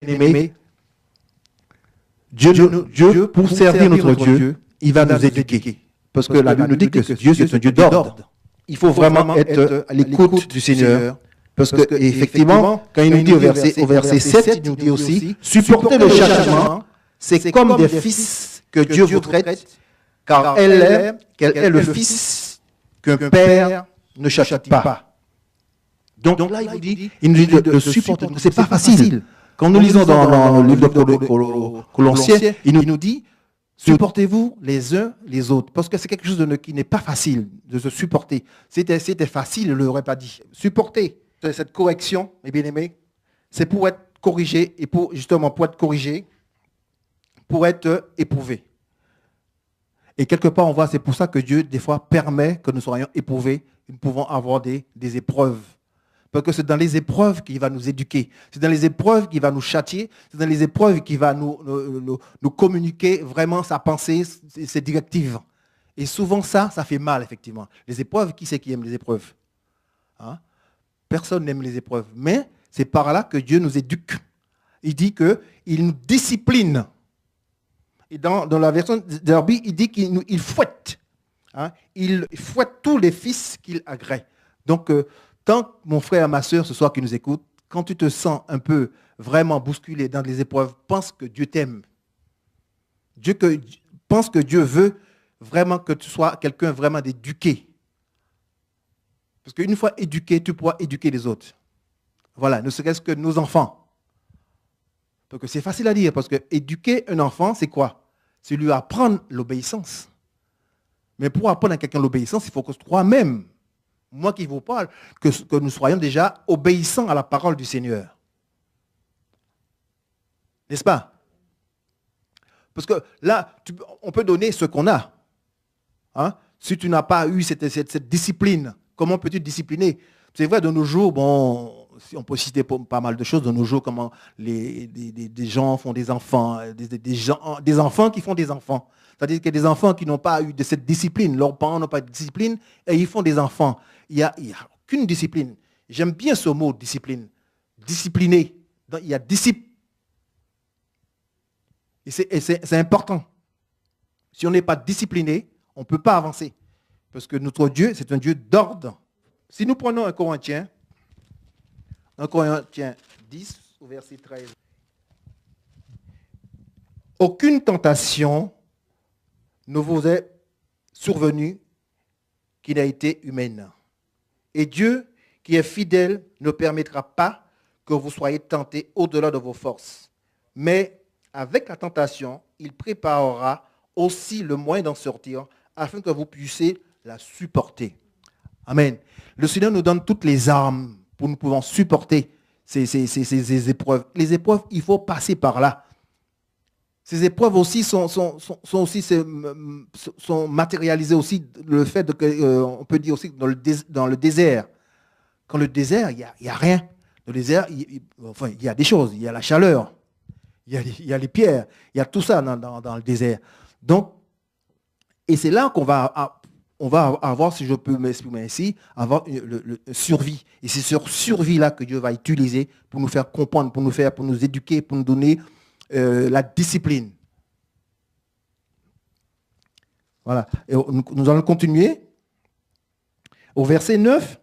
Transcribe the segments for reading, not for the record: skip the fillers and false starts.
Aimé, Dieu, pour servir notre Dieu, il va nous éduquer. Parce que la Bible nous dit que Dieu, c'est un Dieu d'ordre. Il faut vraiment être à l'écoute du Seigneur. Parce que, effectivement, quand il nous dit au verset 7, il nous dit aussi, supporter le châtiment, c'est comme des fils que Dieu vous traite, car qu'elle est le fils qu'un père ne châtie pas. Donc là, il nous dit de supporter. Ce n'est pas facile. Quand nous lisons dans le livre de Colossiens, il nous dit, supportez-vous les uns les autres. Parce que c'est quelque chose qui n'est pas facile de se supporter. C'était facile, il ne l'aurait pas dit. Supporter cette correction, mes bien-aimés, c'est pour être corrigé et pour être corrigé, pour être éprouvé. Et quelque part, on voit, c'est pour ça que Dieu, des fois, permet que nous soyons éprouvés. Nous pouvons avoir des épreuves. Parce que c'est dans les épreuves qu'il va nous éduquer. C'est dans les épreuves qu'il va nous châtier. C'est dans les épreuves qu'il va nous communiquer vraiment sa pensée, ses directives. Et souvent, ça fait mal, effectivement. Les épreuves, qui c'est qui aime les épreuves? Personne n'aime les épreuves. Mais c'est par là que Dieu nous éduque. Il dit qu'il nous discipline. Et dans la version d'Herbie, il dit qu'il fouette. Il fouette tous les fils qu'il agrée. Donc, tant mon frère, ma soeur, ce soir qui nous écoute, quand tu te sens un peu vraiment bousculé dans les épreuves, pense que Dieu t'aime. Pense que Dieu veut vraiment que tu sois quelqu'un vraiment d'éduqué. Parce qu'une fois éduqué, tu pourras éduquer les autres. Voilà, ne serait-ce que nos enfants. Parce que c'est facile à dire, parce que éduquer un enfant, c'est quoi? C'est lui apprendre l'obéissance. Mais pour apprendre à quelqu'un l'obéissance, il faut que toi-même, moi qui vous parle, que nous soyons déjà obéissants à la parole du Seigneur. N'est-ce pas? Parce que là, on peut donner ce qu'on a. Si tu n'as pas eu cette discipline, comment peux-tu te discipliner? C'est vrai, de nos jours, bon, on peut citer pas mal de choses. De nos jours, comment des gens font des enfants, des enfants qui font des enfants. C'est-à-dire qu'il y a des enfants qui n'ont pas eu de cette discipline. Leurs parents n'ont pas de discipline et ils font des enfants. Il n'y a aucune discipline. J'aime bien ce mot, discipline. Discipliné. Donc, il y a disciple. Et c'est important. Si on n'est pas discipliné, on ne peut pas avancer. Parce que notre Dieu, c'est un Dieu d'ordre. Si nous prenons 1 Corinthiens 10, au verset 13. Aucune tentation ne vous est survenue qui n'a été humaine. Et Dieu, qui est fidèle, ne permettra pas que vous soyez tentés au-delà de vos forces. Mais avec la tentation, il préparera aussi le moyen d'en sortir afin que vous puissiez la supporter. Amen. Le Seigneur nous donne toutes les armes pour nous pouvoir supporter ces épreuves. Les épreuves, il faut passer par là. Ces épreuves aussi sont matérialisées aussi, le fait on peut dire aussi dans le désert. Quand le désert, il n'y a rien. Dans le désert, il y a des choses. Il y a la chaleur, il y a les pierres, il y a tout ça dans le désert. Donc, et c'est là qu'on va avoir, si je peux m'exprimer ainsi, avoir le survie. Et c'est sur survie-là que Dieu va utiliser pour nous faire comprendre, pour nous éduquer, pour nous donner la discipline. Voilà. Et nous allons continuer. Au verset 9,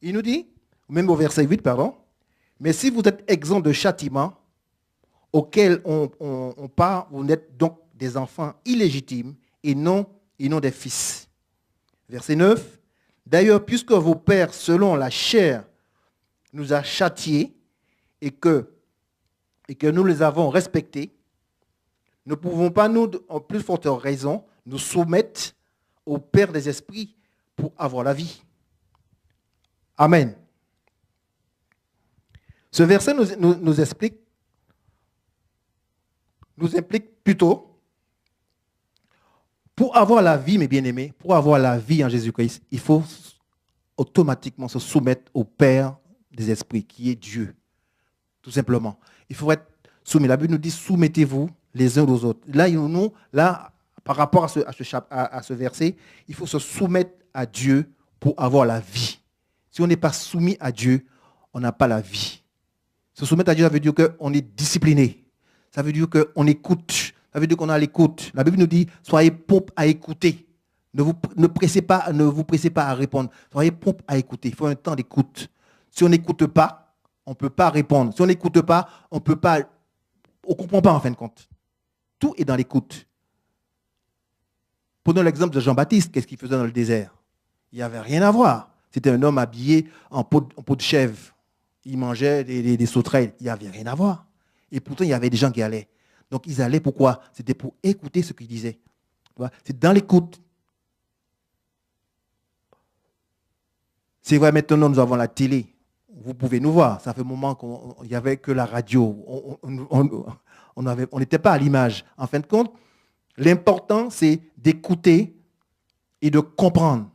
il nous dit, même au verset 8, pardon, mais si vous êtes exempt de châtiment auquel on part, vous êtes donc des enfants illégitimes et non des fils. Verset 9, d'ailleurs, puisque vos pères, selon la chair, nous a châtiés et que nous les avons respectés, ne pouvons pas, nous, en plus forte raison, nous soumettre au Père des esprits pour avoir la vie. Amen. Ce verset nous implique plutôt, pour avoir la vie, mes bien-aimés, pour avoir la vie en Jésus-Christ, il faut automatiquement se soumettre au Père des esprits, qui est Dieu. Tout simplement. Il faut être soumis. La Bible nous dit, soumettez-vous les uns aux autres. Là, par rapport à ce verset, il faut se soumettre à Dieu pour avoir la vie. Si on n'est pas soumis à Dieu, on n'a pas la vie. Se soumettre à Dieu, ça veut dire qu'on est discipliné. Ça veut dire qu'on écoute. Ça veut dire qu'on a l'écoute. La Bible nous dit, soyez prompts à écouter. Ne vous pressez pas à répondre. Soyez prompts à écouter. Il faut un temps d'écoute. Si on n'écoute pas, on ne peut pas répondre. Si on n'écoute pas, on ne comprend pas en fin de compte. Tout est dans l'écoute. Prenons l'exemple de Jean-Baptiste. Qu'est-ce qu'il faisait dans le désert? Il n'y avait rien à voir. C'était un homme habillé en peau de chèvre. Il mangeait des sauterelles. Il n'y avait rien à voir. Et pourtant, il y avait des gens qui allaient. Donc, ils allaient pourquoi? C'était pour écouter ce qu'il disait. C'est dans l'écoute. C'est vrai, maintenant, nous avons la télé. Vous pouvez nous voir. Ça fait un moment qu'il n'y avait que la radio. On n'était pas à l'image. En fin de compte, l'important, c'est d'écouter et de comprendre.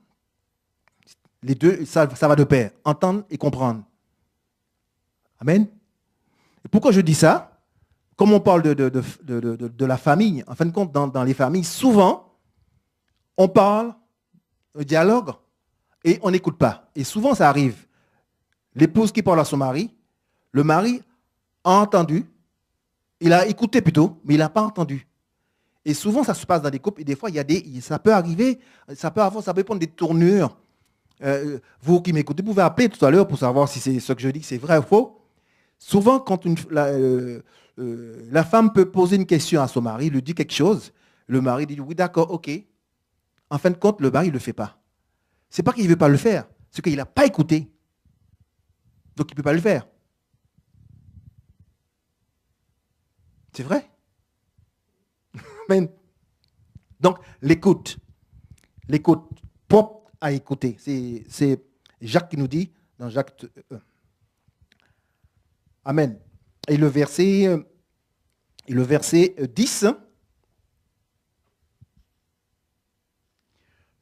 Les deux, ça va de pair. Entendre et comprendre. Amen. Et pourquoi je dis ça? Comme on parle de la famille, en fin de compte, dans les familles, souvent, on parle, un dialogue, et on n'écoute pas. Et souvent, ça arrive. L'épouse qui parle à son mari, le mari a entendu, il a écouté plutôt, mais il n'a pas entendu. Et souvent, ça se passe dans des couples, et des fois, ça peut arriver, ça peut prendre des tournures. Vous qui m'écoutez, vous pouvez appeler tout à l'heure pour savoir si c'est ce que je dis, c'est vrai ou faux. Souvent, quand la femme peut poser une question à son mari, lui dit quelque chose, le mari dit oui, d'accord, ok. En fin de compte, le mari ne le fait pas. Ce n'est pas qu'il ne veut pas le faire, c'est qu'il n'a pas écouté. Donc, il ne peut pas le faire. C'est vrai. Donc, l'écoute. L'écoute propre à écouter. C'est Jacques qui nous dit, dans Jacques... Amen. Et le verset 10,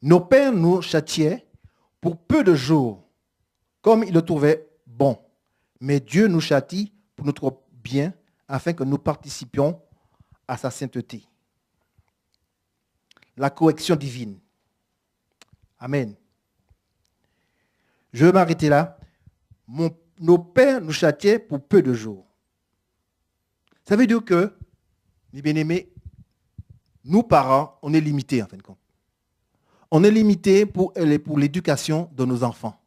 nos pères nous châtiaient pour peu de jours, comme ils le trouvaient bon. Mais Dieu nous châtie pour notre bien, afin que nous participions à sa sainteté. La correction divine. Amen. Je vais m'arrêter là. Nos pères nous châtiaient pour peu de jours. Ça veut dire que, mes bien-aimés, nous, parents, on est limités, en fin de compte. On est limités pour l'éducation de nos enfants.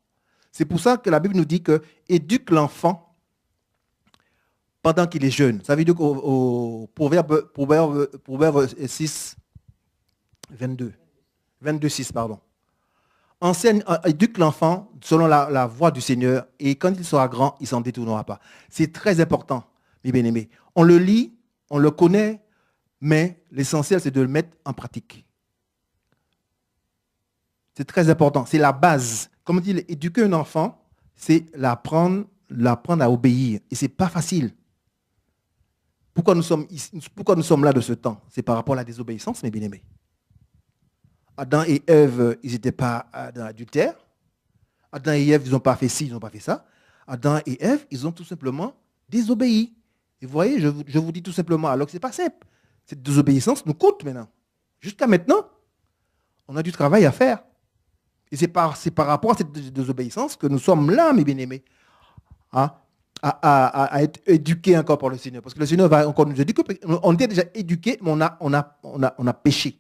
C'est pour ça que la Bible nous dit que éduque l'enfant pendant qu'il est jeune. Ça veut dire qu'au Proverbe 6, 22, 6, pardon. Éduque l'enfant selon la voie du Seigneur, et quand il sera grand, il ne s'en détournera pas. C'est très important, mes bien-aimés. On le lit, on le connaît, mais l'essentiel, c'est de le mettre en pratique. C'est très important, c'est la base. Comme on dit, éduquer un enfant, c'est l'apprendre à obéir. Et ce n'est pas facile. Pourquoi nous sommes là de ce temps? C'est par rapport à la désobéissance, mes bien-aimés. Adam et Ève, ils n'étaient pas dans l'adultère. Adam et Ève, ils n'ont pas fait ci, ils n'ont pas fait ça. Adam et Ève, ils ont tout simplement désobéi. Et vous voyez, je vous dis tout simplement, alors que ce n'est pas simple. Cette désobéissance nous coûte maintenant. Jusqu'à maintenant, on a du travail à faire. Et c'est par rapport à cette désobéissance que nous sommes là, mes bien-aimés, à être éduqués encore par le Seigneur. Parce que le Seigneur va encore nous éduquer. On était déjà éduqués, mais on a péché.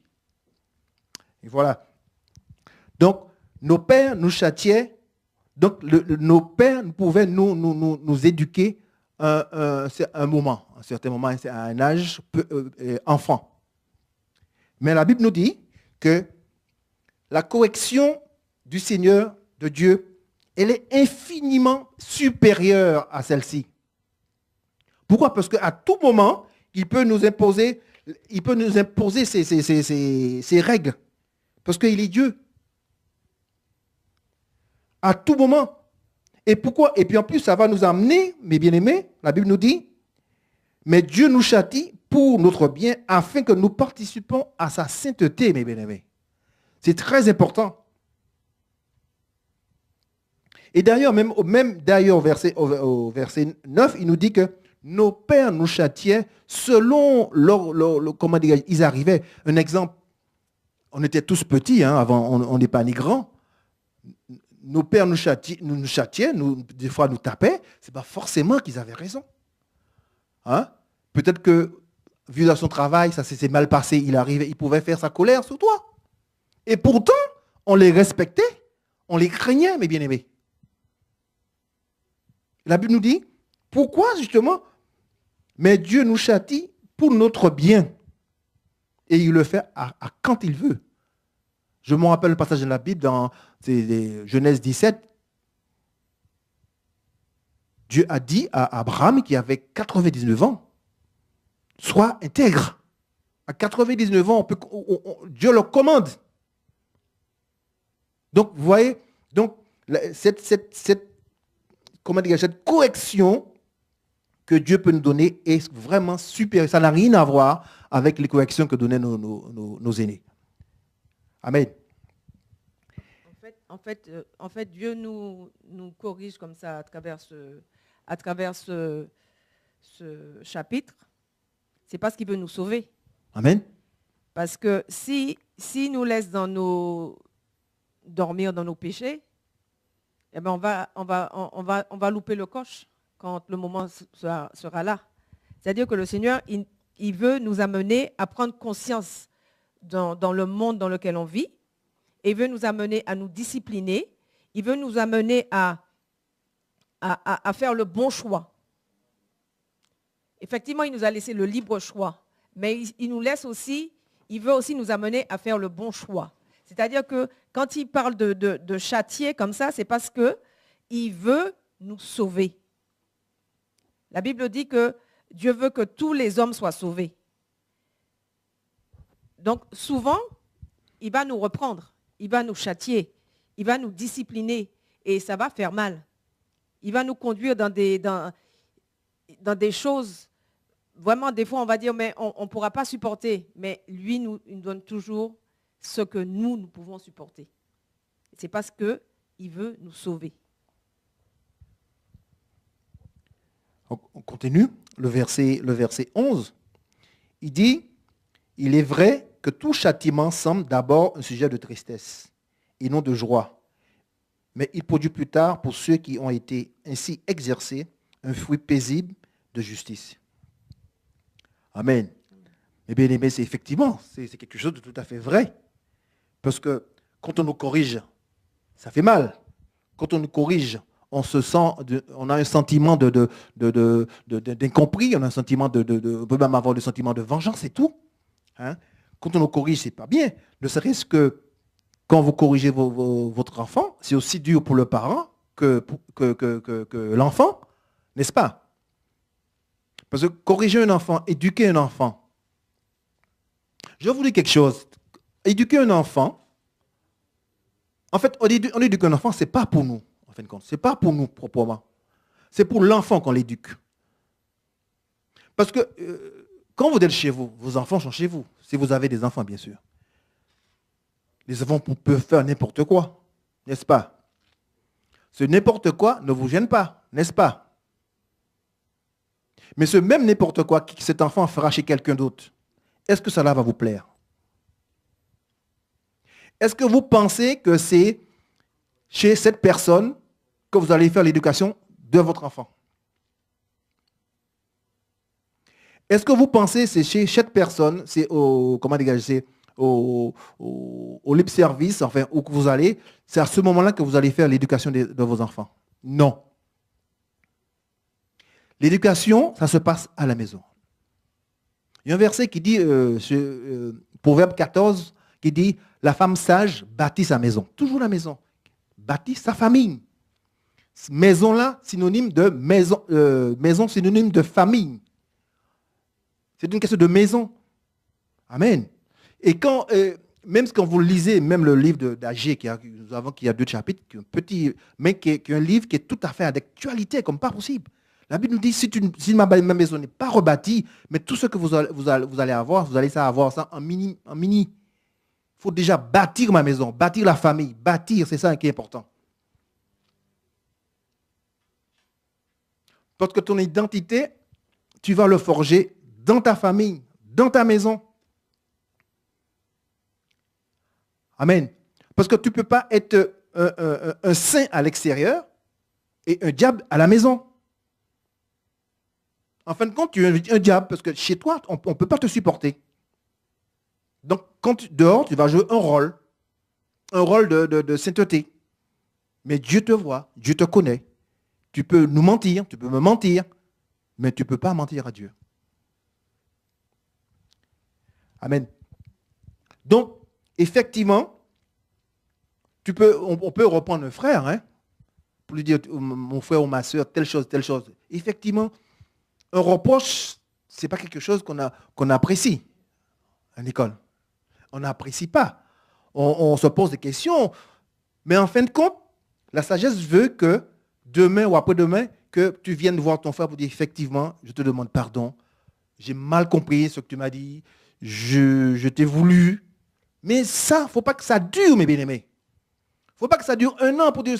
Et voilà. Donc, nos pères nous châtiaient. Donc, nos pères pouvaient nous éduquer à un moment, à un certain moment, à un âge enfant. Mais la Bible nous dit que la correction du Seigneur, de Dieu, elle est infiniment supérieure à celle-ci. Pourquoi? Parce qu'à tout moment, il peut nous imposer ses règles. Parce qu'il est Dieu. À tout moment. Et pourquoi? Et puis en plus, ça va nous amener, mes bien-aimés, la Bible nous dit, mais Dieu nous châtie pour notre bien, afin que nous participons à sa sainteté, mes bien-aimés. C'est très important. Et d'ailleurs, même d'ailleurs, au verset 9, il nous dit que nos pères nous châtiaient selon comment dire, ils arrivaient. Un exemple, on était tous petits, avant, on n'est pas ni grands. nos pères nous châtiaient, des fois nous tapaient, ce n'est pas forcément qu'ils avaient raison. Hein? Peut-être que, vu à son travail, ça s'est mal passé, il pouvait faire sa colère sur toi. Et pourtant, on les respectait, on les craignait, mes bien-aimés. La Bible nous dit, pourquoi justement? Mais Dieu nous châtie pour notre bien. Et il le fait à quand il veut. Je me rappelle le passage de la Bible dans Genèse 17. Dieu a dit à Abraham qui avait 99 ans, sois intègre. À 99 ans, Dieu le commande. Donc, vous voyez, donc, cette correction que Dieu peut nous donner est vraiment supérieure. Ça n'a rien à voir avec les corrections que donnaient nos aînés. Amen. En fait, Dieu nous corrige comme ça à travers ce chapitre. C'est parce qu'il veut nous sauver. Amen. Parce que si nous laisse dormir dans nos péchés, eh ben on va louper le coche quand le moment sera là. C'est-à-dire que le Seigneur, il veut nous amener à prendre conscience dans le monde dans lequel on vit. Et il veut nous amener à nous discipliner. Il veut nous amener à faire le bon choix. Effectivement, il nous a laissé le libre choix. Mais il veut aussi nous amener à faire le bon choix. C'est-à-dire que quand il parle de châtier comme ça, c'est parce qu'il veut nous sauver. La Bible dit que Dieu veut que tous les hommes soient sauvés. Donc souvent, il va nous reprendre. Il va nous châtier, il va nous discipliner et ça va faire mal. Il va nous conduire dans des choses, vraiment des fois on va dire mais on ne pourra pas supporter. Mais lui il nous donne toujours ce que nous pouvons supporter. C'est parce qu'il veut nous sauver. On continue, le verset 11. Il dit, il est vrai que tout châtiment semble d'abord un sujet de tristesse et non de joie. Mais il produit plus tard, pour ceux qui ont été ainsi exercés, un fruit paisible de justice. Amen. Mais bien aimé, c'est effectivement, c'est quelque chose de tout à fait vrai. Parce que quand on nous corrige, ça fait mal. Quand on nous corrige, on a un sentiment d'incompris, on a un sentiment on peut même avoir le sentiment de vengeance et tout. Hein? Quand on nous corrige, c'est pas bien. Ne serait-ce que quand vous corrigez votre enfant, c'est aussi dur pour le parent que l'enfant, n'est-ce pas? Parce que corriger un enfant, éduquer un enfant, je vais vous dire quelque chose. Éduquer un enfant, en fait, on éduque un enfant, ce n'est pas pour nous, en fin de compte. Ce n'est pas pour nous proprement. C'est pour l'enfant qu'on l'éduque. Parce que quand vous êtes chez vous, vos enfants sont chez vous. Si vous avez des enfants, bien sûr. Les enfants peuvent faire n'importe quoi, n'est-ce pas? Ce n'importe quoi ne vous gêne pas, n'est-ce pas? Mais ce même n'importe quoi que cet enfant fera chez quelqu'un d'autre, est-ce que cela va vous plaire? Est-ce que vous pensez que c'est chez cette personne que vous allez faire l'éducation de votre enfant? Est-ce que vous pensez que c'est chez cette personne, c'est au lip service, enfin, où vous allez, c'est à ce moment-là que vous allez faire l'éducation de vos enfants? Non. L'éducation, ça se passe à la maison. Il y a un verset qui dit, Proverbe 14, qui dit, la femme sage bâtit sa maison. Toujours la maison. Bâtit sa famille. Maison là, synonyme de maison, maison synonyme de famille. C'est une question de maison. Amen. Et quand, même quand vous lisez, même le livre d'Agé, qui a 2 chapitres, mais qui est un livre qui est tout à fait d'actualité, comme pas possible. La Bible nous dit, si ma maison n'est pas rebâtie, mais tout ce que vous allez avoir, vous allez avoir ça en mini. Il faut déjà bâtir ma maison, bâtir la famille, bâtir, c'est ça qui est important. Parce que ton identité, tu vas le forger dans ta famille, dans ta maison. Amen. Parce que tu ne peux pas être un saint à l'extérieur et un diable à la maison. En fin de compte, tu es un diable parce que chez toi, on ne peut pas te supporter. Donc, dehors, tu vas jouer un rôle de sainteté. Mais Dieu te voit, Dieu te connaît. Tu peux nous mentir, tu peux me mentir, mais tu ne peux pas mentir à Dieu. Amen. Donc, effectivement, on peut reprendre un frère, hein, pour lui dire, mon frère ou ma soeur, telle chose, telle chose. Effectivement, un reproche, ce n'est pas quelque chose qu'on apprécie à l'école. On n'apprécie pas. On se pose des questions. Mais en fin de compte, la sagesse veut que demain ou après-demain, que tu viennes voir ton frère pour dire, effectivement, je te demande pardon. J'ai mal compris ce que tu m'as dit. Je t'ai voulu. Mais ça, il ne faut pas que ça dure, mes bien-aimés. Il ne faut pas que ça dure 1 an pour dire,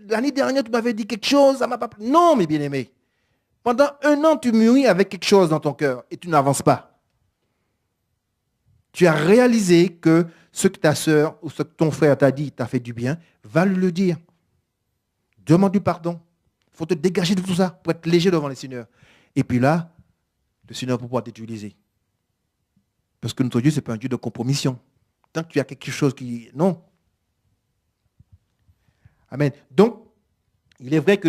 l'année dernière, tu m'avais dit quelque chose, ça m'a pas plu. Non, mes bien-aimés. Pendant 1 an, tu mûris avec quelque chose dans ton cœur et tu n'avances pas. Tu as réalisé que ce que ta soeur ou ce que ton frère t'a dit t'a fait du bien, va lui le dire. Demande du pardon. Il faut te dégager de tout ça pour être léger devant le Seigneur. Et puis là, le Seigneur va pouvoir t'utiliser. Parce que notre Dieu, ce n'est pas un Dieu de compromission. Tant que tu as quelque chose qui... Non. Amen. Donc, il est vrai que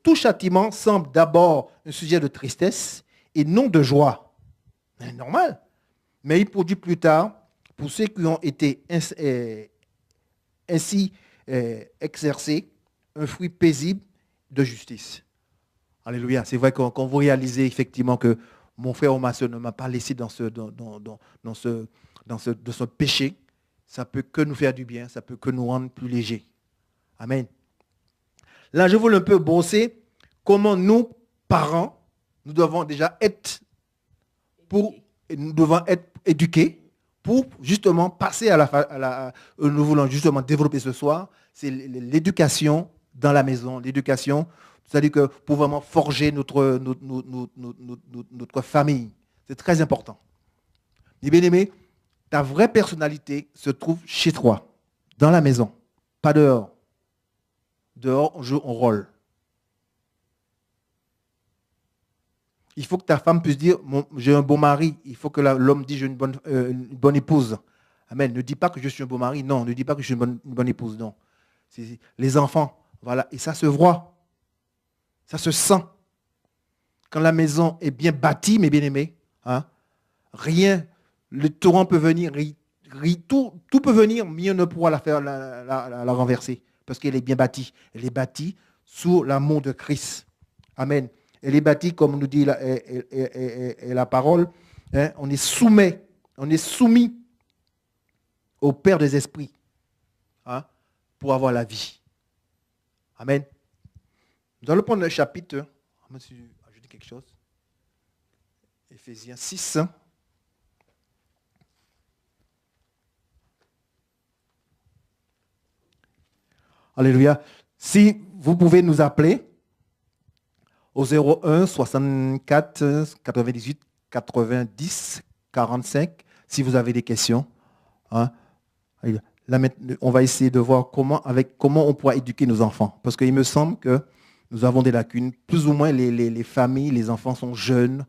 tout châtiment semble d'abord un sujet de tristesse et non de joie. C'est normal. Mais il produit plus tard, pour ceux qui ont été ainsi exercés, un fruit paisible de justice. Alléluia. C'est vrai quand vous réalisez effectivement que mon frère ou ma soeur ne m'a pas laissé dans ce péché, ça peut que nous faire du bien, ça peut que nous rendre plus légers. Amen. Là, je voulais un peu bosser comment nous, parents, nous devons déjà être éduqués pour justement passer nous voulons justement développer ce soir, c'est l'éducation dans la maison, l'éducation, c'est-à-dire que pour vraiment forger notre famille. C'est très important. Et bien aimé, ta vraie personnalité se trouve chez toi, dans la maison, pas dehors. Dehors, on joue un rôle. Il faut que ta femme puisse dire, j'ai un bon mari. Il faut que l'homme dise, j'ai une bonne épouse. Amen. Ne dis pas que je suis un bon mari. Non, ne dis pas que je suis une bonne épouse. Non. C'est les enfants. Voilà. Et ça se voit. Ça se sent. Quand la maison est bien bâtie, mes bien-aimés, hein, rien, le torrent peut venir, tout peut venir, mais on ne pourra la renverser. Parce qu'elle est bien bâtie. Elle est bâtie sous l'amour de Christ. Amen. Elle est bâtie, comme nous dit la parole, hein, on est soumis au Père des esprits, hein, pour avoir la vie. Amen. Nous allons prendre le chapitre, je vais ajouter quelque chose. Éphésiens 6. Alléluia. Si vous pouvez nous appeler au 01 64 98 90 45 si vous avez des questions. Hein. Là, on va essayer de voir comment on pourra éduquer nos enfants. Parce qu'il me semble que nous avons des lacunes. Plus ou moins, les familles, les enfants sont jeunes.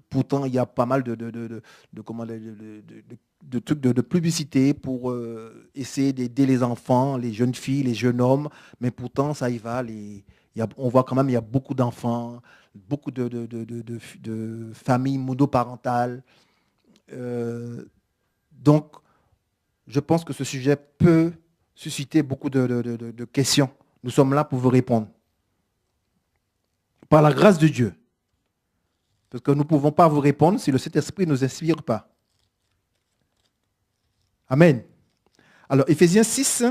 Pourtant, il y a pas mal de trucs de publicité pour essayer d'aider les enfants, les jeunes filles, les jeunes hommes. Mais pourtant, ça y va. On voit quand même qu'il y a beaucoup d'enfants, beaucoup de familles monoparentales. Donc, je pense que ce sujet peut susciter beaucoup de questions. Nous sommes là pour vous répondre. Par la grâce de Dieu. Parce que nous ne pouvons pas vous répondre si le Saint-Esprit ne nous inspire pas. Amen. Alors, Éphésiens 6,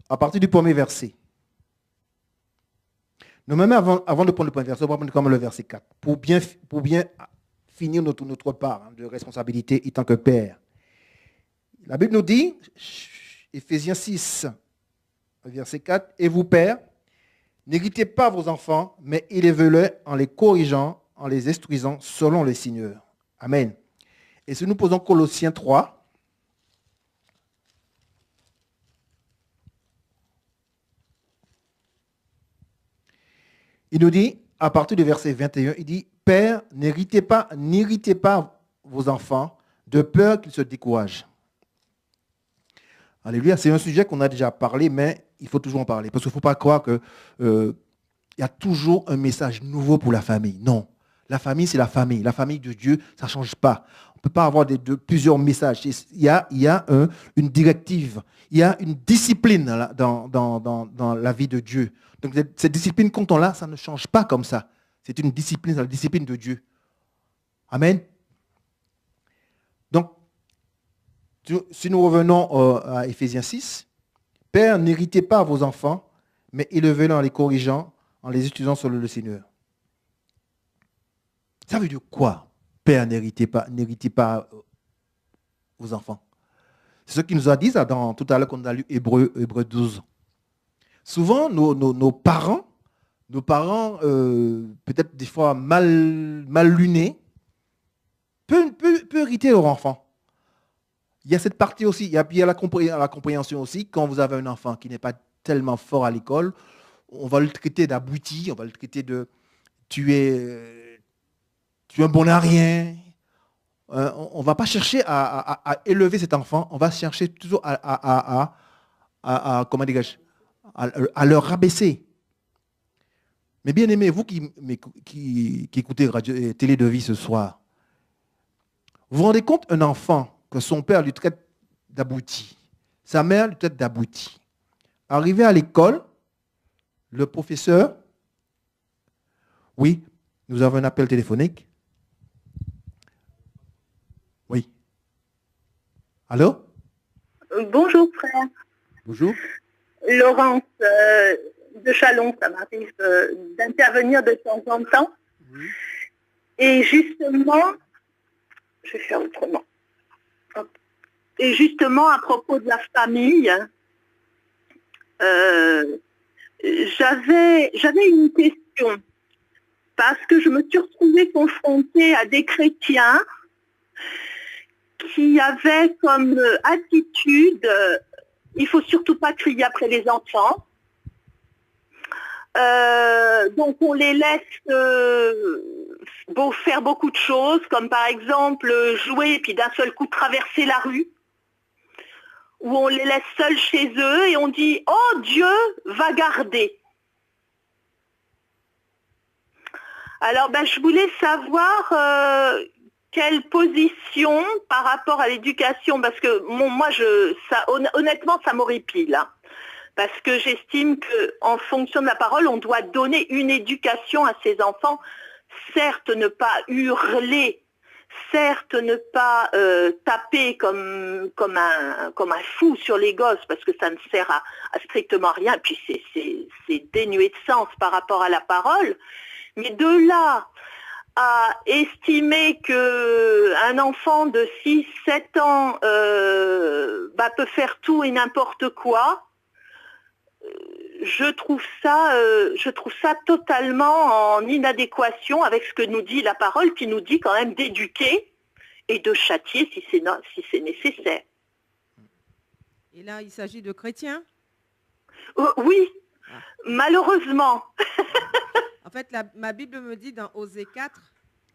à partir du premier verset. Nous même avant de prendre le premier verset, on va prendre comme le verset 4. Pour bien finir notre part de responsabilité étant que Père. La Bible nous dit, Éphésiens 6, verset 4, « Et vous, pères, n'irritez pas vos enfants, mais élevez-les en les corrigeant, en les instruisant selon le Seigneur. » Amen. Et si nous posons Colossiens 3, il nous dit, à partir du verset 21, il dit, Père, n'irritez pas vos enfants de peur qu'ils se découragent. Alléluia, c'est un sujet qu'on a déjà parlé, mais il faut toujours en parler. Parce qu'il ne faut pas croire qu'il y a toujours un message nouveau pour la famille. Non, la famille, c'est la famille. La famille de Dieu, ça ne change pas. On ne peut pas avoir plusieurs messages. Il y a une directive, il y a une discipline dans la vie de Dieu. Donc cette discipline, quand on l'a, ça ne change pas comme ça. C'est une discipline, la discipline de Dieu. Amen. Donc, si nous revenons à Éphésiens 6, Père, n'irritez pas vos enfants, mais élevez-les en les corrigeant, en les utilisant selon le Seigneur. Ça veut dire quoi? Père, n'irritez pas vos enfants. C'est ce qu'il nous a dit tout à l'heure quand on a lu Hébreux 12. Souvent, nos parents, peut-être des fois mal lunés, peuvent irriter leurs enfants. Il y a cette partie aussi, il y a la compréhension aussi. Quand vous avez un enfant qui n'est pas tellement fort à l'école, on va le traiter d'abruti, on va le traiter de tu es un bon à rien. On ne va pas chercher à élever cet enfant, on va chercher toujours comment dirais-je, à le rabaisser. Mais bien aimé, vous qui écoutez Radio Télé de Vie ce soir, vous vous rendez compte un enfant que son père lui traite d'abruti, sa mère lui traite d'abruti. Arrivé à l'école, le professeur, oui, nous avons un appel téléphonique. Oui. Allô? Bonjour frère. Bonjour. Laurence de Chalon, ça m'arrive d'intervenir de temps en temps. Oui. Et justement, je vais faire autrement. Et justement, à propos de la famille, j'avais une question. Parce que je me suis retrouvée confrontée à des chrétiens qui avaient comme attitude, il ne faut surtout pas crier après les enfants. Donc on les laisse faire beaucoup de choses, comme par exemple jouer et puis d'un seul coup traverser la rue, où on les laisse seuls chez eux et on dit « Oh, Dieu va garder ». Alors je voulais savoir quelle position par rapport à l'éducation, parce que moi, honnêtement, ça m'horripile. Hein. Parce que j'estime qu'en fonction de la parole, on doit donner une éducation à ses enfants. Certes, ne pas hurler, certes, ne pas taper comme un fou sur les gosses, parce que ça ne sert à strictement rien, puis c'est dénué de sens par rapport à la parole. Mais de là à estimer qu'un enfant de 6-7 ans peut faire tout et n'importe quoi, je trouve ça totalement en inadéquation avec ce que nous dit la parole, qui nous dit quand même d'éduquer et de châtier si c'est nécessaire. Et là, il s'agit de chrétiens? Oui, malheureusement. En fait, ma Bible me dit dans Osée 4,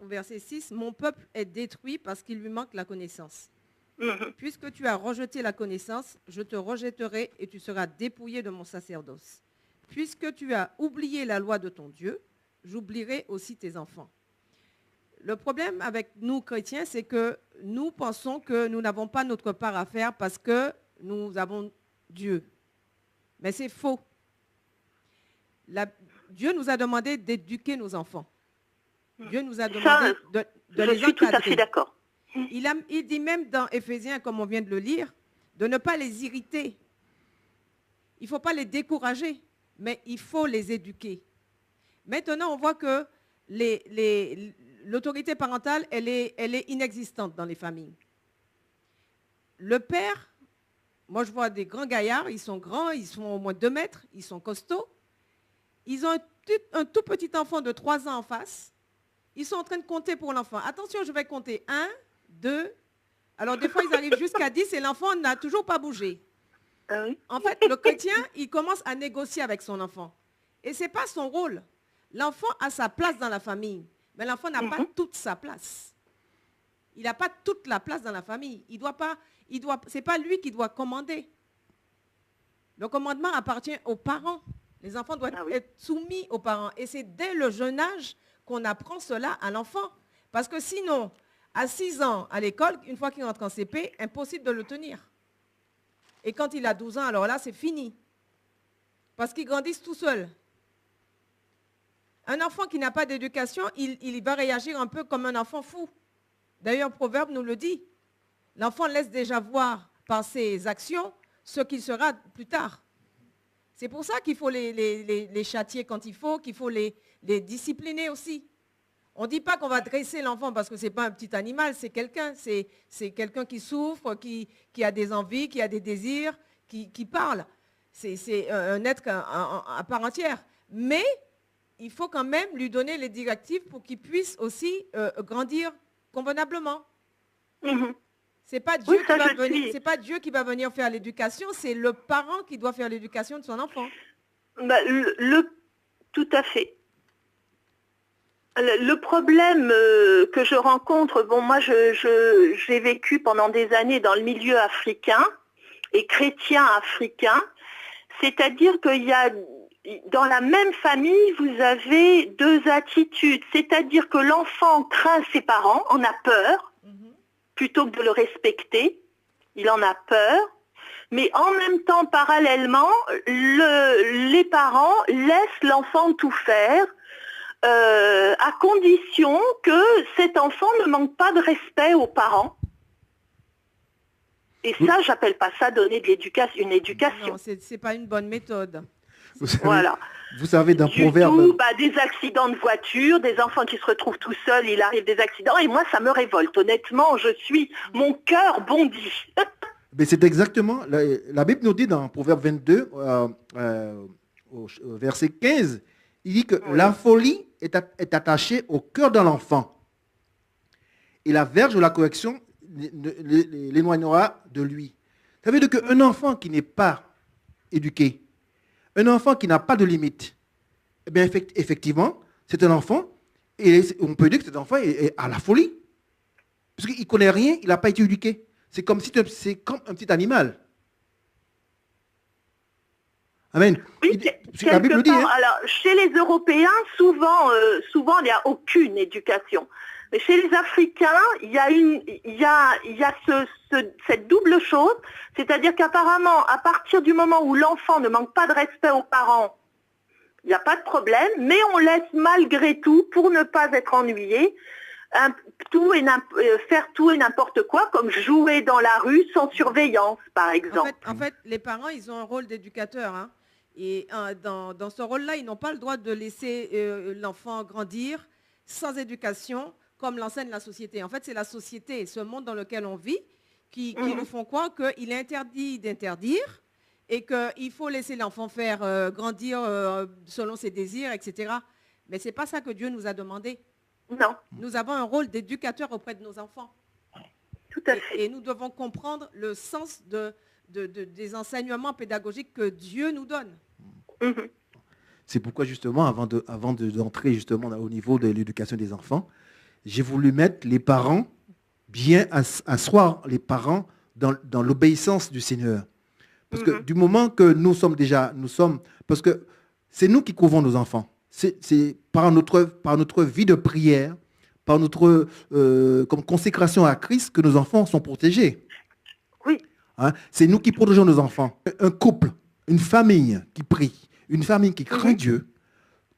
au verset 6, « Mon peuple est détruit parce qu'il lui manque la connaissance. Puisque tu as rejeté la connaissance, je te rejetterai et tu seras dépouillé de mon sacerdoce. Puisque tu as oublié la loi de ton Dieu, j'oublierai aussi tes enfants. » Le problème avec nous, chrétiens, c'est que nous pensons que nous n'avons pas notre part à faire parce que nous avons Dieu. Mais c'est faux. Dieu nous a demandé d'éduquer nos enfants. Dieu nous a demandé de les encadrer. Je suis tout à fait d'accord. Il dit même dans Éphésiens, comme on vient de le lire, de ne pas les irriter. Il ne faut pas les décourager, mais il faut les éduquer. Maintenant, on voit que l'autorité parentale, elle est inexistante dans les familles. Le père, moi je vois des grands gaillards, ils sont grands, ils font au moins 2 mètres, ils sont costauds. Ils ont un tout petit enfant de 3 ans en face. Ils sont en train de compter pour l'enfant. Attention, je vais compter 1, 2. Alors, des fois, ils arrivent jusqu'à 10 et l'enfant n'a toujours pas bougé. Ah oui. En fait, le chrétien, il commence à négocier avec son enfant. Et ce n'est pas son rôle. L'enfant a sa place dans la famille, mais l'enfant n'a pas toute sa place. Il n'a pas toute la place dans la famille. Ce n'est pas lui qui doit commander. Le commandement appartient aux parents. Les enfants doivent être soumis aux parents. Et c'est dès le jeune âge qu'on apprend cela à l'enfant. Parce que sinon, à 6 ans à l'école, une fois qu'il entre en CP, impossible de le tenir. Et quand il a 12 ans, alors là, c'est fini. Parce qu'ils grandissent tout seuls. Un enfant qui n'a pas d'éducation, il va réagir un peu comme un enfant fou. D'ailleurs, Proverbe nous le dit. L'enfant laisse déjà voir par ses actions ce qu'il sera plus tard. C'est pour ça qu'il faut les châtier quand il faut, qu'il faut les discipliner aussi. On ne dit pas qu'on va dresser l'enfant parce que ce n'est pas un petit animal, c'est quelqu'un. C'est quelqu'un qui souffre, qui a des envies, qui a des désirs, qui parle. C'est un être à part entière. Mais il faut quand même lui donner les directives pour qu'il puisse aussi grandir convenablement. Ce n'est pas Dieu qui va venir faire l'éducation, c'est le parent qui doit faire l'éducation de son enfant. Bah, tout à fait. Le problème que je rencontre, bon, moi j'ai vécu pendant des années dans le milieu africain et chrétien africain, c'est-à-dire qu'il y a dans la même famille, vous avez deux attitudes, c'est-à-dire que l'enfant craint ses parents, en a peur, plutôt que de le respecter, il en a peur, mais en même temps, parallèlement, les parents laissent l'enfant tout faire, à condition que cet enfant ne manque pas de respect aux parents. Et ça, j'appelle pas ça donner de l'éducation, une éducation. Non, c'est pas une bonne méthode. Vous savez d'un proverbe... Du tout, des accidents de voiture, des enfants qui se retrouvent tout seuls, il arrive des accidents, et moi, ça me révolte. Honnêtement, mon cœur bondit. Mais c'est exactement, la Bible nous dit dans Proverbe 22, au verset 15, il dit que la folie est attachée au cœur de l'enfant. Et la verge de la correction l'éloignera de lui. Ça veut dire qu'un enfant qui n'est pas éduqué, un enfant qui n'a pas de limite, eh bien, effectivement, c'est un enfant, et on peut dire que cet enfant est à la folie. Parce qu'il ne connaît rien, il n'a pas été éduqué. C'est comme un petit animal. Amen. Oui, la Bible dit, alors, chez les Européens, souvent, il n'y a aucune éducation. Mais chez les Africains, il y a cette double chose, c'est-à-dire qu'apparemment, à partir du moment où l'enfant ne manque pas de respect aux parents, il n'y a pas de problème, mais on laisse malgré tout, pour ne pas être ennuyé, faire tout et n'importe quoi, comme jouer dans la rue sans surveillance, par exemple. En fait, les parents, ils ont un rôle d'éducateur, hein. Et dans ce rôle-là, ils n'ont pas le droit de laisser l'enfant grandir sans éducation, comme l'enseigne la société. En fait, c'est la société, ce monde dans lequel on vit, qui nous font croire qu'il est interdit d'interdire et qu'il faut laisser l'enfant faire grandir selon ses désirs, etc. Mais ce n'est pas ça que Dieu nous a demandé. Non. Nous avons un rôle d'éducateur auprès de nos enfants. Tout à fait. Et nous devons comprendre le sens des enseignements pédagogiques que Dieu nous donne. C'est pourquoi justement, avant d'entrer justement au niveau de l'éducation des enfants, j'ai voulu mettre les parents, bien asseoir les parents dans l'obéissance du Seigneur. Parce que du moment que nous sommes, parce que c'est nous qui couvrons nos enfants. C'est par notre vie de prière, par notre comme consécration à Christ que nos enfants sont protégés. Oui. Hein? C'est nous qui protégeons nos enfants. Un couple, une famille qui prie, une famille qui craint Dieu,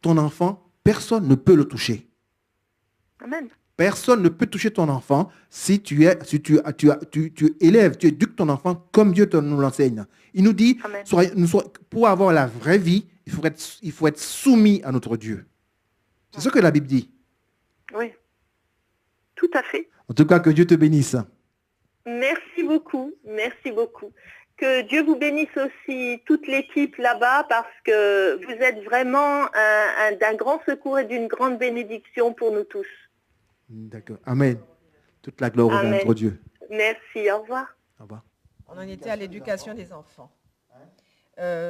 ton enfant, personne ne peut le toucher. Amen. Personne ne peut toucher ton enfant si tu élèves, tu éduques ton enfant comme Dieu nous l'enseigne. Il nous dit, pour avoir la vraie vie, il faut être soumis à notre Dieu. C'est ce que la Bible dit. Oui, tout à fait. En tout cas, que Dieu te bénisse. Merci beaucoup, merci beaucoup. Que Dieu vous bénisse aussi, toute l'équipe là-bas, parce que vous êtes vraiment d'un grand secours et d'une grande bénédiction pour nous tous. D'accord. Amen. Toute la gloire à notre Dieu. Merci, au revoir. Au revoir. On en était à l'éducation des enfants.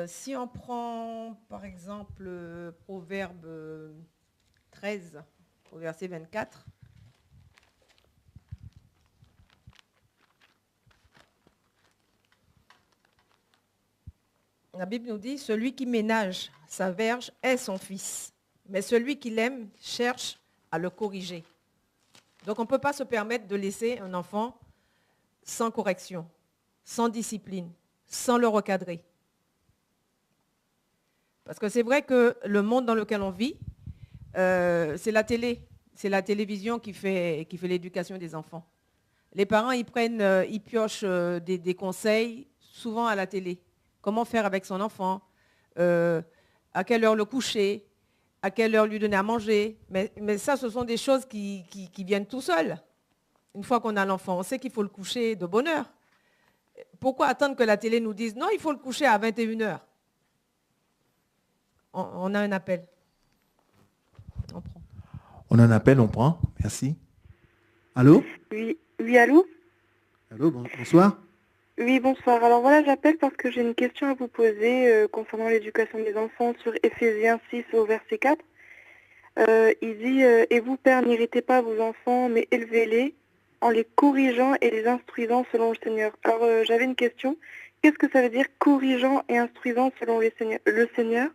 Si on prend, par exemple, Proverbe 13, au verset 24, la Bible nous dit, celui qui ménage sa verge est son fils, mais celui qui l'aime cherche à le corriger. Donc on ne peut pas se permettre de laisser un enfant sans correction, sans discipline, sans le recadrer. Parce que c'est vrai que le monde dans lequel on vit, c'est la télé, c'est la télévision qui fait l'éducation des enfants. Les parents, ils piochent des conseils souvent à la télé. Comment faire avec son enfant, à quelle heure le coucher, à quelle heure lui donner à manger. Mais ça, ce sont des choses qui viennent tout seuls. Une fois qu'on a l'enfant, on sait qu'il faut le coucher de bonne heure. Pourquoi attendre que la télé nous dise non, il faut le coucher à 21 heures? On a un appel. On prend. On a un appel, on prend. Merci. Allô? Oui, allô? Allô, bonsoir. Oui, bonsoir. Alors voilà, j'appelle parce que j'ai une question à vous poser concernant l'éducation des enfants sur Éphésiens 6 au verset 4. Il dit « Et vous, pères, n'irritez pas vos enfants, mais élevez-les en les corrigeant et les instruisant selon le Seigneur. » Alors j'avais une question. Qu'est-ce que ça veut dire corrigeant et instruisant selon le Seigneur?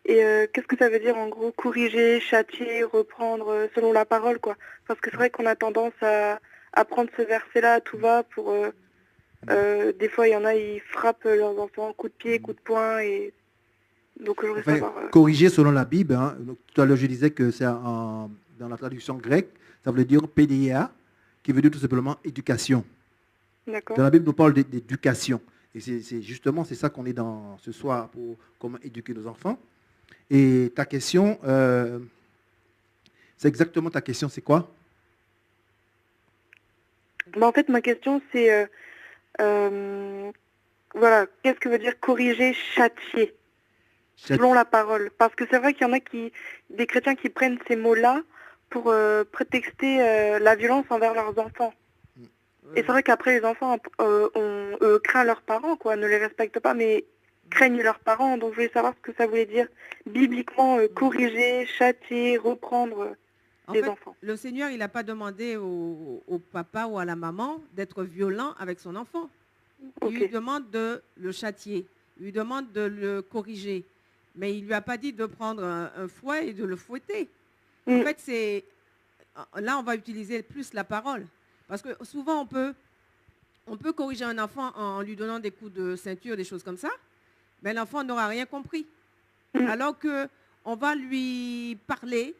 Et qu'est-ce que ça veut dire en gros corriger, châtier, reprendre selon la parole quoi? Parce que c'est vrai qu'on a tendance à prendre ce verset-là à tout va pour... des fois, il y en a, ils frappent leurs enfants, coup de pied, coup de poing. Et... Donc, je voudrais savoir... Corriger selon la Bible. Hein. Donc, tout à l'heure, je disais que c'est dans la traduction grecque, ça veut dire pédia, qui veut dire tout simplement éducation. D'accord. Dans la Bible, nous parle d'éducation. Et c'est justement, c'est ça qu'on est dans ce soir pour comment éduquer nos enfants. Et ta question, c'est exactement ta question, c'est quoi? En fait, ma question, c'est... voilà, qu'est-ce que veut dire corriger, châtier, selon la parole? Parce que c'est vrai qu'il y en a des chrétiens qui prennent ces mots-là pour prétexter la violence envers leurs enfants. Et c'est vrai qu'après, les enfants craignent leurs parents, quoi, ne les respectent pas, mais craignent leurs parents. Donc, je voulais savoir ce que ça voulait dire bibliquement, corriger, châtier, reprendre les enfants. Le Seigneur, il n'a pas demandé au papa ou à la maman d'être violent avec son enfant. Il lui demande de le châtier, il lui demande de le corriger. Mais il ne lui a pas dit de prendre un fouet et de le fouetter. En fait, là, on va utiliser plus la parole. Parce que souvent, on peut corriger un enfant en lui donnant des coups de ceinture, des choses comme ça, mais l'enfant n'aura rien compris. Alors qu'on va lui parler,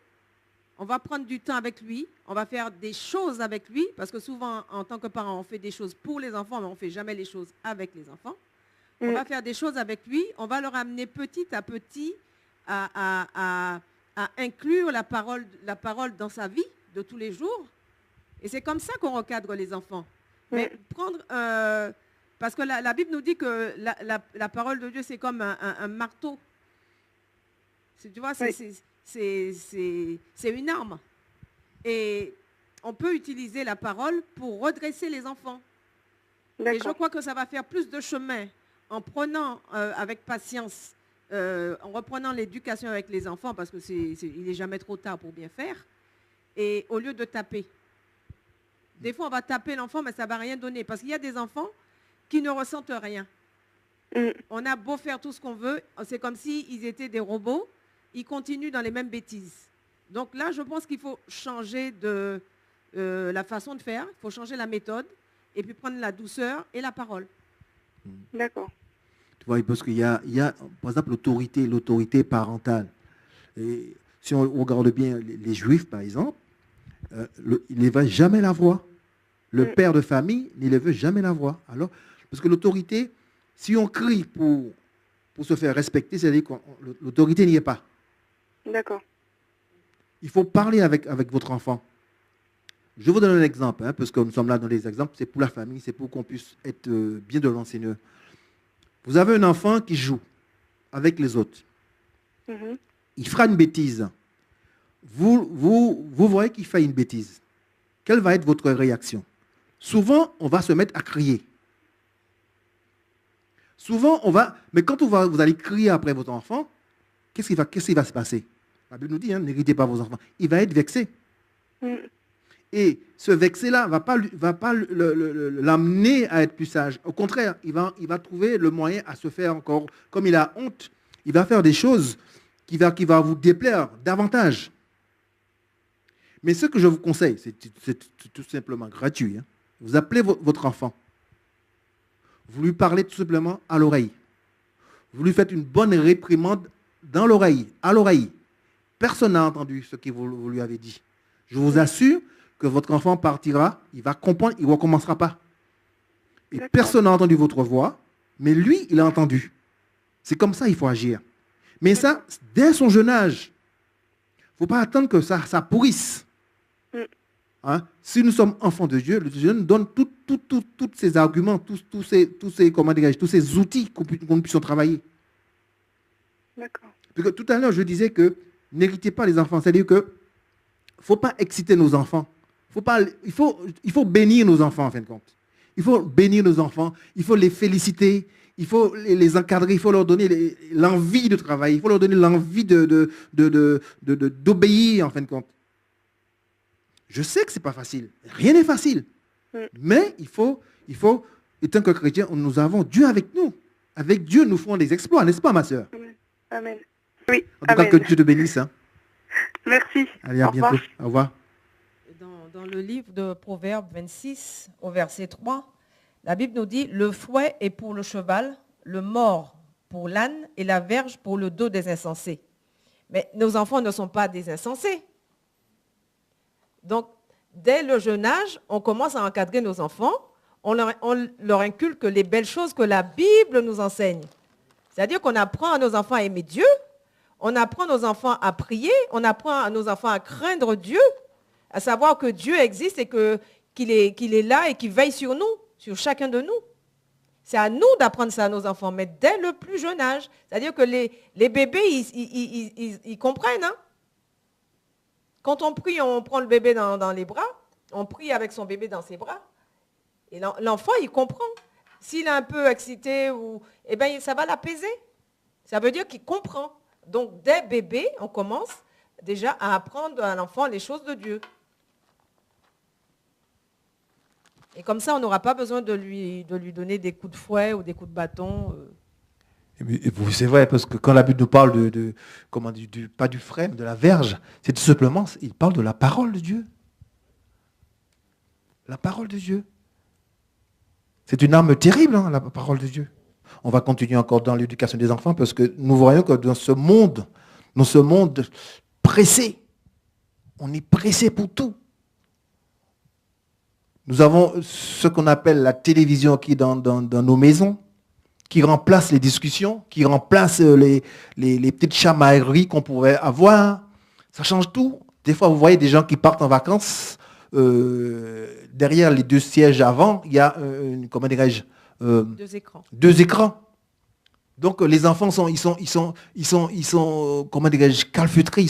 on va prendre du temps avec lui, on va faire des choses avec lui, parce que souvent, en tant que parent, on fait des choses pour les enfants, mais on ne fait jamais les choses avec les enfants. On va faire des choses avec lui, on va le ramener petit à petit à inclure la parole dans sa vie de tous les jours. Et c'est comme ça qu'on recadre les enfants. Mais parce que la Bible nous dit que la parole de Dieu, c'est comme un marteau. Tu vois, c'est une arme. Et on peut utiliser la parole pour redresser les enfants. Et je crois que ça va faire plus de chemin en prenant avec patience, en reprenant l'éducation avec les enfants, parce que il n'est jamais trop tard pour bien faire, et au lieu de taper. Des fois, on va taper l'enfant, mais ça ne va rien donner, parce qu'il y a des enfants qui ne ressentent rien. On a beau faire tout ce qu'on veut, c'est comme s'ils étaient des robots, ils continuent dans les mêmes bêtises. Donc là, je pense qu'il faut changer la façon de faire, il faut changer la méthode, et puis prendre la douceur et la parole. D'accord. Tu vois, parce qu'il y a, par exemple, l'autorité parentale. Et si on regarde bien les Juifs, par exemple, il ne veut jamais la voix. Le père de famille, il ne veut jamais la voix. Alors, parce que l'autorité, si on crie pour se faire respecter, c'est-à-dire que l'autorité n'y est pas. D'accord. Il faut parler avec votre enfant. Je vous donne un exemple, parce que nous sommes là dans les exemples, c'est pour la famille, c'est pour qu'on puisse être bien devant le Seigneur. Vous avez un enfant qui joue avec les autres. Il fera une bêtise. Vous voyez qu'il fait une bêtise. quelle va être votre réaction? Souvent, on va se mettre à crier. Souvent, mais quand vous allez crier après votre enfant, qu'est-ce qui va se passer? La Bible nous dit, n'héritez pas vos enfants. Il va être vexé. Et ce vexé-là va pas l'amener à être plus sage. Au contraire, il va trouver le moyen à se faire encore, comme il a honte, il va faire des choses qui va vous déplaire davantage. Mais ce que je vous conseille, c'est tout simplement gratuit. Vous appelez votre enfant. Vous lui parlez tout simplement à l'oreille. Vous lui faites une bonne réprimande dans l'oreille, à l'oreille. Personne n'a entendu ce que vous lui avez dit. Je vous assure que votre enfant partira, il va comprendre, il ne recommencera pas. Et personne n'a entendu votre voix, mais lui, il a entendu. C'est comme ça qu'il faut agir. Mais ça, dès son jeune âge, il ne faut pas attendre que ça pourrisse. Si nous sommes enfants de Dieu, le Dieu nous donne tous ces arguments, tous ces outils qu'on nous puissions travailler. D'accord. Parce que tout à l'heure, je disais que n'héritez pas les enfants. C'est-à-dire que ne faut pas exciter nos enfants. Il faut bénir nos enfants, en fin de compte. Il faut bénir nos enfants, il faut les féliciter, il faut les encadrer, il faut leur donner l'envie de travailler, il faut leur donner l'envie d'obéir, en fin de compte. Je sais que ce n'est pas facile. Rien n'est facile. Mais il faut, étant que chrétien, nous avons Dieu avec nous. Avec Dieu, nous ferons des exploits, n'est-ce pas, ma sœur? Amen. Oui, en tout cas, que Dieu te bénisse. Merci. Allez, à bientôt. Au revoir. Dans le livre de Proverbes 26, au verset 3, la Bible nous dit « Le fouet est pour le cheval, le mors pour l'âne et la verge pour le dos des insensés. » Mais nos enfants ne sont pas des insensés. Donc, dès le jeune âge, on commence à encadrer nos enfants, on leur inculque les belles choses que la Bible nous enseigne. C'est-à-dire qu'on apprend à nos enfants à aimer Dieu, on apprend à nos enfants à prier, on apprend à nos enfants à craindre Dieu, à savoir que Dieu existe et qu'il est là et qu'il veille sur nous, sur chacun de nous. C'est à nous d'apprendre ça à nos enfants, mais dès le plus jeune âge. C'est-à-dire que les bébés, ils comprennent. Quand on prie, on prend le bébé dans les bras, on prie avec son bébé dans ses bras, et l'enfant, il comprend. S'il est un peu excité, ça va l'apaiser. Ça veut dire qu'il comprend. Donc, dès bébé, on commence déjà à apprendre à l'enfant les choses de Dieu. Et comme ça, on n'aura pas besoin de lui donner des coups de fouet ou des coups de bâton. C'est vrai, parce que quand la Bible nous parle pas du frêne, de la verge, c'est tout simplement, il parle de la parole de Dieu. La parole de Dieu. C'est une arme terrible, la parole de Dieu. On va continuer encore dans l'éducation des enfants, parce que nous voyons que dans ce monde pressé, on est pressé pour tout. Nous avons ce qu'on appelle la télévision qui est dans nos maisons, qui remplace les discussions, qui remplace les petites chamailleries qu'on pourrait avoir. Ça change tout. Des fois, vous voyez des gens qui partent en vacances. Derrière les 2 sièges avant, il y a, Deux écrans. 2 écrans. Donc, les enfants sont calfeutrés,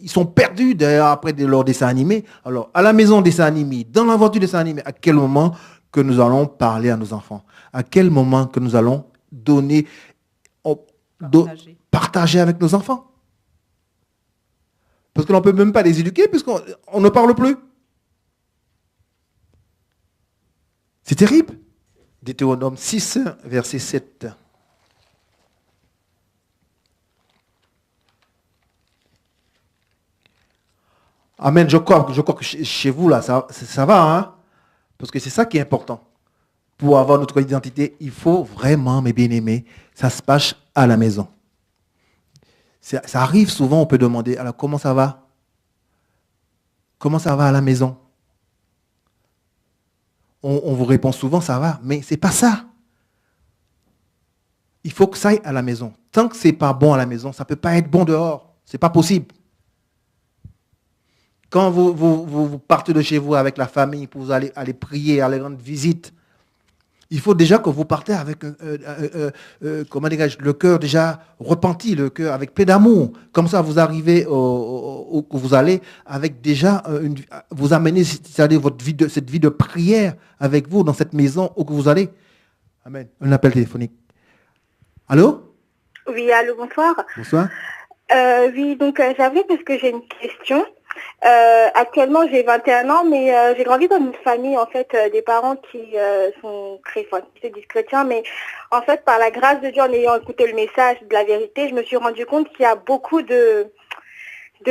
ils sont perdus après leurs dessins animés. Alors, à la maison, dessins animés, dans la voiture, dessins animés, à quel moment que nous allons parler à nos enfants? À quel moment que nous allons partager avec nos enfants? Parce que l'on ne peut même pas les éduquer puisqu'on ne parle plus. C'est terrible. Deutéronome 6, verset 7. Amen. Je crois que chez vous, là, ça va, parce que c'est ça qui est important. Pour avoir notre identité, il faut vraiment, mes bien-aimés, ça se passe à la maison. Ça arrive souvent, on peut demander, alors comment ça va? Comment ça va à la maison? On vous répond souvent, ça va, mais ce n'est pas ça. Il faut que ça aille à la maison. Tant que ce n'est pas bon à la maison, ça ne peut pas être bon dehors. Ce n'est pas possible. Quand vous partez de chez vous avec la famille pour aller prier, aller rendre visite, il faut déjà que vous partez avec comment dirais-je, le cœur déjà repenti, le cœur avec plein d'amour. Comme ça, vous arrivez où vous allez avec déjà vous amenez c'est-à-dire cette vie de prière avec vous dans cette maison où que vous allez. Amen. Un appel téléphonique. Allô? Oui, allô, bonsoir. Bonsoir. Oui, donc j'avais parce que j'ai une question. Actuellement, j'ai 21 ans, mais j'ai grandi dans une famille, en fait, des parents qui sont chrétiens, qui se disent chrétiens, mais en fait, par la grâce de Dieu, en ayant écouté le message de la vérité, je me suis rendu compte qu'il y a beaucoup de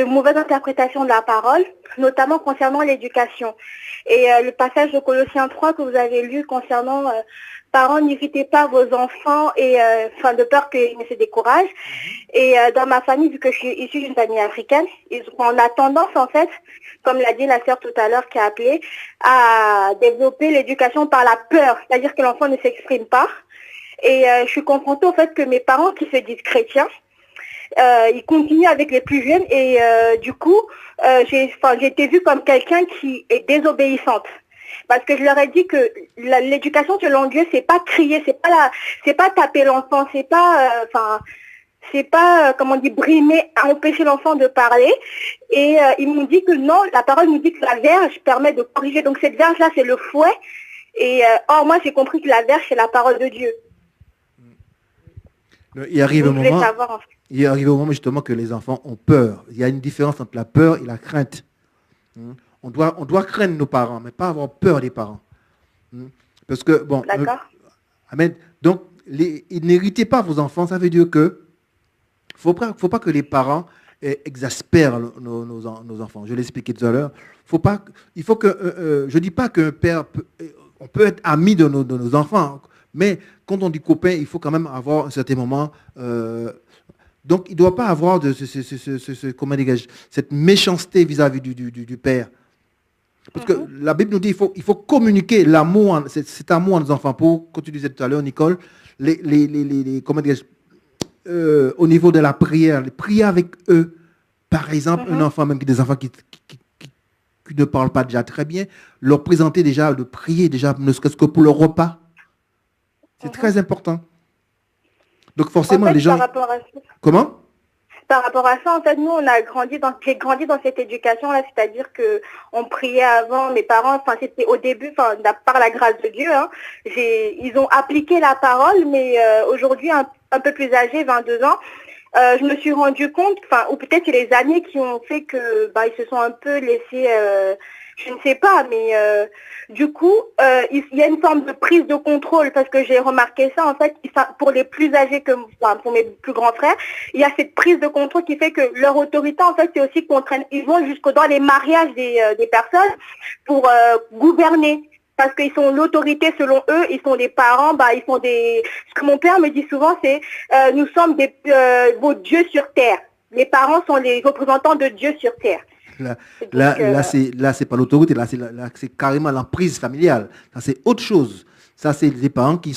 mauvaises interprétations de la parole, notamment concernant l'éducation. Et le passage de Colossiens 3 que vous avez lu concernant parents, n'irritez pas vos enfants et de peur qu'ils ne se découragent. Et dans ma famille, vu que je suis issue d'une famille africaine, on a tendance en fait, comme l'a dit la sœur tout à l'heure qui a appelé, à développer l'éducation par la peur, c'est-à-dire que l'enfant ne s'exprime pas. Et je suis confrontée au fait que mes parents qui se disent chrétiens, ils continuent avec les plus jeunes et du coup, j'ai été vue comme quelqu'un qui est désobéissante. Parce que je leur ai dit que l'éducation selon Dieu, c'est pas crier, c'est pas taper l'enfant, c'est pas, comment on dit, brimer, empêcher l'enfant de parler. Et ils m'ont dit que non, la parole nous dit que la verge permet de corriger. Donc cette verge-là, c'est le fouet. Et or, moi, j'ai compris que la verge, c'est la parole de Dieu. Il arrive un moment justement que les enfants ont peur. Il y a une différence entre la peur et la crainte. On doit craindre nos parents, mais pas avoir peur des parents. Parce que, bon... D'accord. Amen. Donc, n'héritez pas vos enfants. Ça veut dire que faut pas que les parents exaspèrent nos enfants. Je l'ai expliqué tout à l'heure. Il faut que... je ne dis pas qu'un père... on peut être ami de nos enfants, mais quand on dit copain, il faut quand même avoir un certain moment... donc, il ne doit pas avoir comment dirais-je, cette méchanceté vis-à-vis du père. Parce que la Bible nous dit qu'il faut communiquer l'amour, cet amour à nos enfants. Comme tu disais tout à l'heure, Nicole, comment dirais-je, au niveau de la prière, prier avec eux. Par exemple, un enfant, même des enfants qui ne parlent pas déjà très bien, leur présenter déjà, de prier déjà, ne serait-ce que pour le repas. C'est très important. Donc forcément, les gens... Comment ? Par rapport à ça, en fait, nous, j'ai grandi dans cette éducation-là, c'est-à-dire qu'on priait avant, mes parents, c'était au début, par la grâce de Dieu, ils ont appliqué la parole, mais aujourd'hui, un peu plus âgé, 22 ans, je me suis rendu compte, ou peut-être c'est les années qui ont fait que, ils se sont un peu laissés, je ne sais pas, mais du coup, il y a une forme de prise de contrôle parce que j'ai remarqué ça, en fait, pour les plus âgés que pour mes plus grands frères, il y a cette prise de contrôle qui fait que leur autorité, en fait, c'est aussi contraignant. Ils vont jusqu'au dans les mariages des personnes pour gouverner. Parce qu'ils sont l'autorité selon eux, ils sont des parents, ils sont des... Ce que mon père me dit souvent, c'est nous sommes vos dieux sur terre. Les parents sont les représentants de Dieu sur terre. Là, c'est pas l'autorité, là, c'est carrément l'emprise familiale. Ça, c'est autre chose. Ça, c'est les parents qui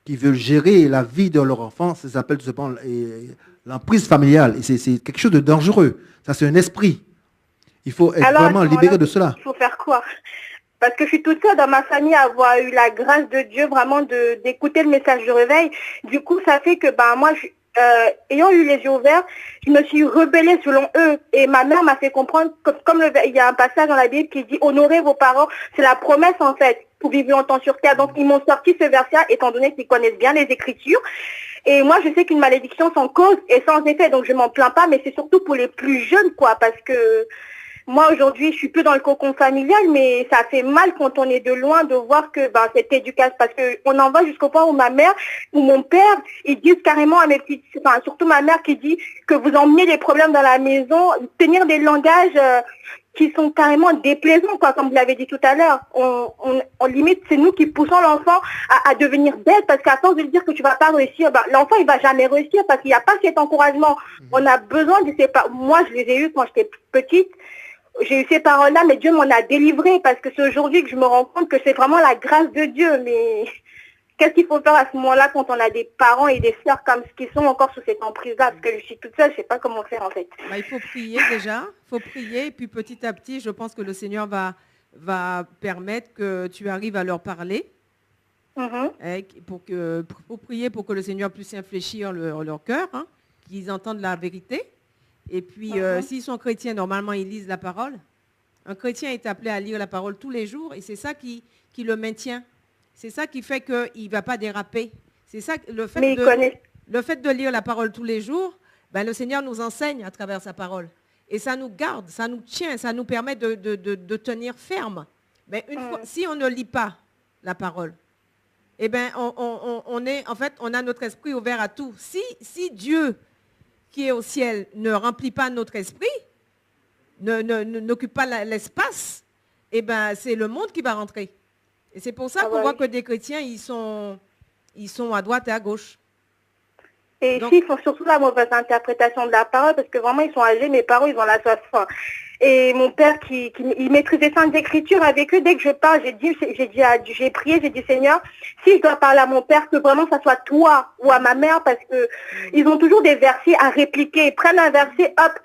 veulent gérer la vie de leur enfant. Ça s'appelle tout simplement l'emprise familiale. Et c'est quelque chose de dangereux. Ça, c'est un esprit. Il faut être vraiment libéré de cela. Il faut faire quoi ? Parce que je suis toute seule dans ma famille à avoir eu la grâce de Dieu vraiment d'écouter le message de réveil. Du coup, ça fait que moi, ayant eu les yeux ouverts, je me suis rebellée selon eux. Et ma mère m'a fait comprendre, il y a un passage dans la Bible qui dit « Honorez vos parents ». C'est la promesse en fait pour vivre longtemps sur terre. Donc ils m'ont sorti ce verset étant donné qu'ils connaissent bien les Écritures. Et moi, je sais qu'une malédiction sans cause est sans effet. Donc je m'en plains pas, mais c'est surtout pour les plus jeunes, quoi. Parce que... moi, aujourd'hui, je suis plus dans le cocon familial, mais ça fait mal quand on est de loin de voir que cette éducation, parce qu'on en va jusqu'au point où ma mère ou mon père, ils disent carrément à mes petites, surtout ma mère qui dit que vous emmenez les problèmes dans la maison, tenir des langages qui sont carrément déplaisants, quoi, comme vous l'avez dit tout à l'heure. On limite, c'est nous qui poussons l'enfant à devenir bête, parce qu'à force de lui dire que tu vas pas réussir, l'enfant, il va jamais réussir parce qu'il n'y a pas cet encouragement. On a besoin de ces paroles. Moi, je les ai eues quand j'étais petite. J'ai eu ces paroles-là, mais Dieu m'en a délivré parce que c'est aujourd'hui que je me rends compte que c'est vraiment la grâce de Dieu. Mais qu'est-ce qu'il faut faire à ce moment-là quand on a des parents et des sœurs comme ce qui sont encore sous cette emprise-là? Parce que je suis toute seule, je ne sais pas comment faire en fait. Il faut prier déjà, il faut prier et puis petit à petit, je pense que le Seigneur va permettre que tu arrives à leur parler Pour prier pour que le Seigneur puisse infléchir leur cœur, hein, qu'ils entendent la vérité. Et puis, s'ils sont chrétiens, normalement, ils lisent la parole. Un chrétien est appelé à lire la parole tous les jours et c'est ça qui le maintient. C'est ça qui fait qu'il ne va pas déraper. C'est ça, le fait de lire la parole tous les jours, ben, le Seigneur nous enseigne à travers sa parole. Et ça nous garde, ça nous tient, ça nous permet de tenir ferme. Mais si on ne lit pas la parole, eh ben, on a notre esprit ouvert à tout. Si Dieu, qui est au ciel, ne remplit pas notre esprit, n'occupe pas l'espace, eh ben, c'est le monde qui va rentrer. Et c'est pour ça qu'on voit que des chrétiens, ils sont à droite et à gauche. Et ici, il faut surtout la mauvaise interprétation de la parole, parce que vraiment, ils sont âgés, mes parents, ils ont la soif. Et mon père, il maîtrisait Saintes Écritures avec eux, dès que je parle, j'ai prié, j'ai dit, Seigneur, si je dois parler à mon père, que vraiment ça soit toi ou à ma mère, parce que ils ont toujours des versets à répliquer. Ils prennent un verset, hop,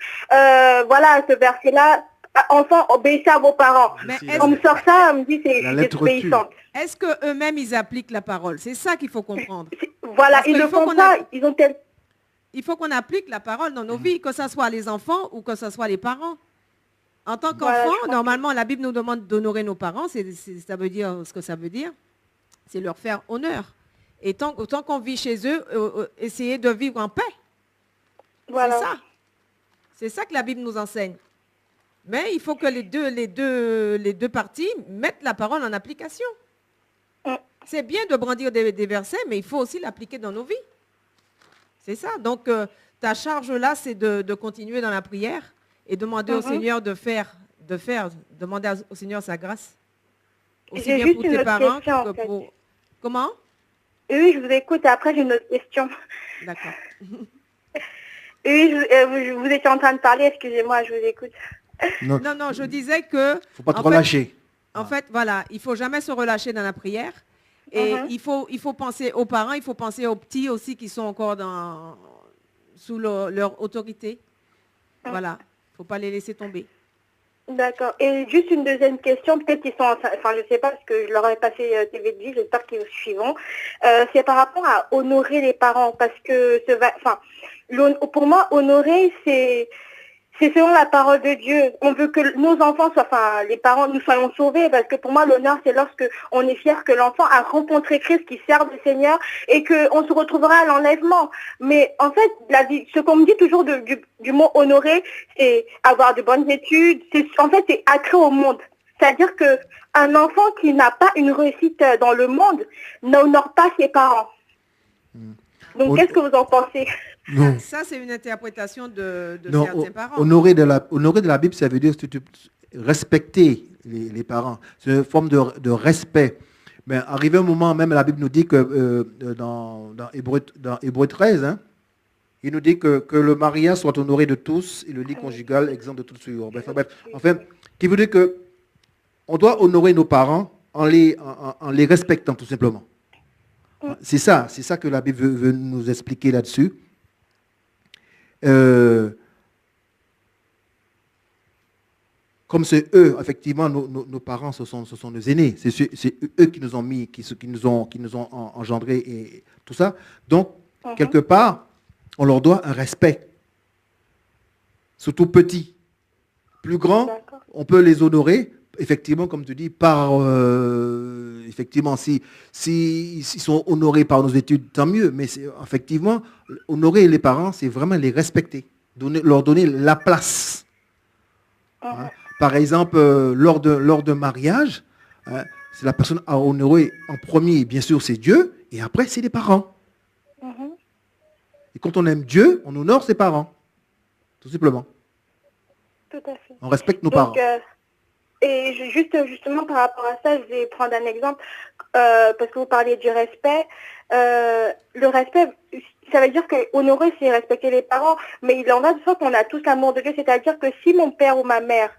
voilà, ce verset-là, enfant, obéissez à vos parents. On me sort ça, on me dit, c'est désobéissante. Est-ce qu'eux-mêmes, ils appliquent la parole? C'est ça qu'il faut comprendre. Voilà, ils le font pas, ils ont tel... Il faut qu'on applique la parole dans nos vies, que ce soit les enfants ou que ce soit les parents. En tant qu'enfant, normalement, la Bible nous demande d'honorer nos parents. Ça veut dire ce que ça veut dire. C'est leur faire honneur. Et tant qu'on vit chez eux, essayer de vivre en paix. Voilà. C'est ça. C'est ça que la Bible nous enseigne. Mais il faut que les deux parties mettent la parole en application. C'est bien de brandir des versets, mais il faut aussi l'appliquer dans nos vies. C'est ça. Donc, ta charge là, c'est de continuer dans la prière et demander au Seigneur demander au Seigneur sa grâce. Aussi bien pour tes parents que pour... Fait. Comment? Oui, je vous écoute et après j'ai une autre question. D'accord. Oui, vous étiez en train de parler, excusez-moi, je vous écoute. Non, je disais que... Il ne faut pas te relâcher. En fait, voilà, il ne faut jamais se relâcher dans la prière. Et il faut penser aux parents, il faut penser aux petits aussi qui sont encore sous leur autorité. Voilà, il ne faut pas les laisser tomber. D'accord. Et juste une deuxième question, peut-être qu'ils sont, enfin je ne sais pas parce que je leur ai passé TV de vie, j'espère qu'ils suivront. C'est par rapport à honorer les parents parce que, pour moi, honorer, c'est selon la parole de Dieu. On veut que nos enfants soient, les parents, nous soyons sauvés, parce que pour moi, l'honneur, c'est lorsque on est fier que l'enfant a rencontré Christ, qui sert le Seigneur, et qu'on se retrouvera à l'enlèvement. Mais en fait, ce qu'on me dit toujours du mot honorer, c'est avoir de bonnes études. En fait, c'est attrait au monde. C'est-à-dire qu'un enfant qui n'a pas une réussite dans le monde n'honore pas ses parents. Donc, qu'est-ce que vous en pensez? Non. Ça, c'est une interprétation de non, certains parents. Honorer de la Bible, ça veut dire respecter les parents. C'est une forme de respect. Mais arrivé un moment, même la Bible nous dit que dans Hébreux 13, hein, il nous dit que le mariage soit honoré de tous et le lit conjugal exempt de toute souillure. Bref, enfin, qui veut dire que on doit honorer nos parents en les respectant tout simplement. C'est ça que la Bible veut nous expliquer là-dessus. Comme c'est eux, effectivement, nos parents, ce sont nos aînés. C'est eux qui nous ont mis, qui nous ont engendrés et tout ça. Donc, quelque part, on leur doit un respect. Surtout petits. Plus grands, on peut les honorer, effectivement, comme tu dis, effectivement, s'ils sont honorés par nos études, tant mieux. Mais effectivement, honorer les parents, c'est vraiment les respecter, leur donner la place. Hein. Par exemple, lors de mariage, hein, c'est la personne à honorer en premier, bien sûr, c'est Dieu, et après, c'est les parents. Et quand on aime Dieu, on honore ses parents, tout simplement. Tout à fait. On respecte nos parents. Et justement, par rapport à ça, je vais prendre un exemple, parce que vous parliez du respect. Le respect, ça veut dire que honorer, c'est respecter les parents, mais il en va de sorte qu'on a tous l'amour de Dieu, c'est-à-dire que si mon père ou ma mère